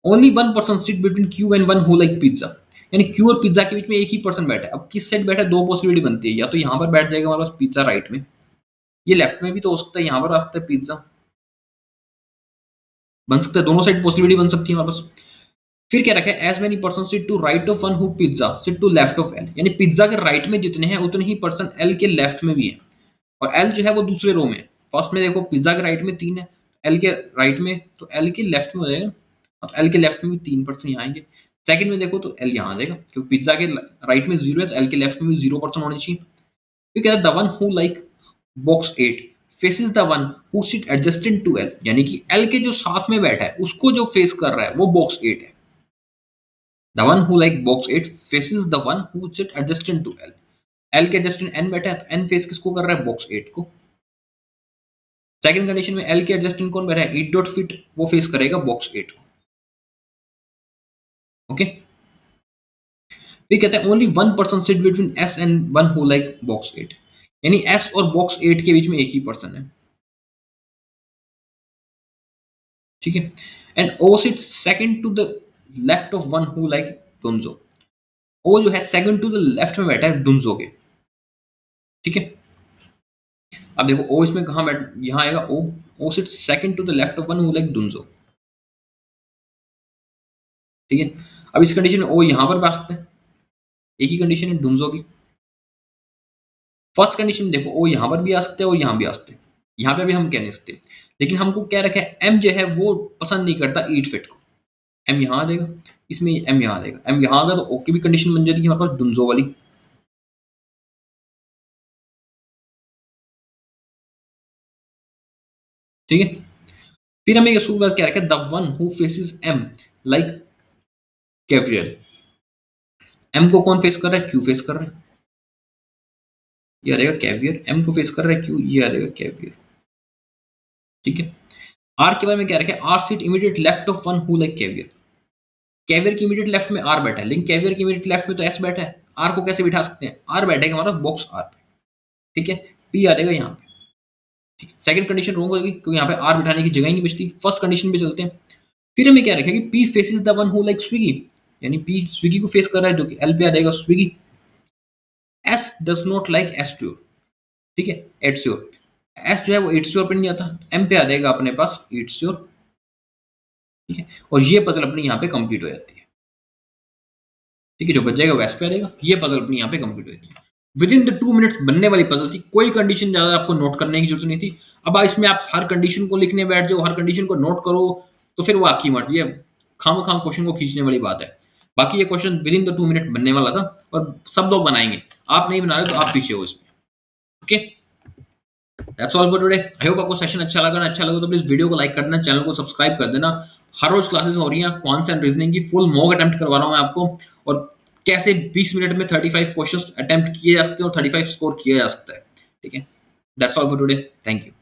only one person sit between q and one who like pizza, यानी q और pizza के बीच में एक ही person बैठा है। अब किस साइड बैठा है, दो पॉसिबिलिटी बनती है, या तो यहाँ पर बैठ जाएगा हमारे पास पिज्जा राइट में, ये लेफ्ट में भी तो हो सकता है, यहाँ पर आ सकता है पिज्जा, बन सकता है, दोनों साइड पॉसिबिलिटी बन सकती है हमारे पास। फिर क्या रखा है, as many person sit to right of one who pizza sit to left of L, यानी पिज्जा के राइट में जितने हैं उतने ही पर्सन एल के लेफ्ट में भी है, और एल जो है वो दूसरे रो में। फर्स्ट में देखो पिज्जा के राइट में 3 है, एल के राइट में, तो एल के लेफ्ट में हो जाएगा, और एल के लेफ्ट में भी 3 पर्सन यहाँ आएंगे। सेकंड में देखो तो एल यहाँ आ जाएगा, क्योंकि पिज्जा के राइट में 0 है, तो एल के लेफ्ट में भी 0 पर्सन होने चाहिए। फिर कहता है the one who like box 8 faces the one who sit adjusted to L, यानी कि एल के जो साथ में बैठा है उसको जो फेस कर रहा है वो बॉक्स 8 है। The one who like box 8 faces the one who sit adjusted to L, L के एडजस्टेंट एन बैठा है तो एन फेस किसको कर रहा है, बॉक्स 8 को। सेकंड कंडीशन में एल के एडजस्टेंट कौन बैठा है, ईट डॉट फिट, वो फेस करेगा बॉक्स 8 को। ओके, फिर कहते हैं only one person sit between S and one who like box 8, यानी एस और बॉक्स 8 के बीच में एक ही पर्सन है। ठीक है, and O sit second to the left of one who like Dunzo, O जो है सेकंड टू द लेफ्ट में बैठा है डुनजो के। ठीक है, अब देखो ओ इसमें कहां बैठ, यहां आएगा O, O sit second to the left of one who like Dunzo. ठीक है, अब इस कंडीशन में ओ यहां पर बैठ सकते हैं, एक ही कंडीशन है डुनजो की। फर्स्ट कंडीशन में देखो ओ यहां पर भी आ सकते हैं और यहां भी आ सकते हैं, यहां पे भी हम कह नहीं सकते, लेकिन हमको क्या रखा है, एम जो है वो पसंद नहीं करता ईट फिट को, एम यहां आ जाएगा, इसमें एम यहां आ जाएगा, एम यहां आ गया तो ओ की भी कंडीशन बन जाएगी हमारे पास डुनजो वाली। ठीक है, फिर हमें ये सूत्र क्या रखा है, the one who faces M like caviar, M को कौन फेस कर रहा है, क्यू फेस कर रहा है, ये आ जाएगा कैवियर, एम को फेस कर रहा है क्यू, ये आ जाएगा कैवियर। ठीक है, आर के बारे में क्या रखा है, R seat immediate left of one who like caviar, caviar की इमीडिएट लेफ्ट में आर बैठा है, लेकिन कैवियर की इमीडिएट लेफ्ट में तो एस बैठा है, आर को कैसे बिठा सकते हैं, आर बैठेगा हमारा बॉक्स आर पे। ठीक है, पी आ जाएगा यहाँ पे। ठीक है, सेकंड कंडीशन रॉन्ग होगी क्योंकि यहाँ पे आर बिठाने की जगह ही नहीं बचती। फर्स्ट कंडीशन पे चलते हैं, फिर हमें क्या रखेगा कि P faces the one who like Swiggy, यानी पी स्विगी को फेस कर रहा है, जो कि एल पे आ जाएगा Swiggy. S does not like एस्ट्योर, ठीक है, एट्योर, एस जो है वो एट्योर पे नहीं आता, एम पे आ जाएगा अपने पास एट्योर। ठीक है, और ये पजल अपनी यहाँ पे कंप्लीट हो जाती है। ठीक है, जो बच जाएगा वो एस पे आ जाएगा, ये पजल अपनी यहाँ पे कंप्लीट हो जाती है। विद इन द 2 मिनट्स बनने वाली पजल थी, कोई कंडीशन ज्यादा आपको नोट करने की जरूरत नहीं थी। अब इसमें आप हर कंडीशन को लिखने बैठ जाओ, हर कंडीशन को नोट करो, तो फिर वो आपकी मर्जी है, खाम खाम क्वेश्चन को खींचने वाली बात है। बाकी ये question with in the 2 minute बनने वाला था और सब लोग बनाएंगे, आप नहीं बना रहे तो आप पीछे हो इसमें। Okay, that's all for today. I hope आपको सेशन अच्छा लगा, अच्छा लगा तो प्लीज वीडियो को लाइक कर देना, चैनल को सब्सक्राइब कर देना। हर रोज क्लासेस हो रही हैं, क्वांट्स एंड रीजनिंग की फुल मॉक अटेम्प्ट करवा रहा हूं मैं आपको, और कैसे 20 मिनट में 35 क्वेश्चंस अटेम्प्ट किए जा सकते हैं और 35 स्कोर किया जा सकता है। ठीक है, that's all for today, thank you.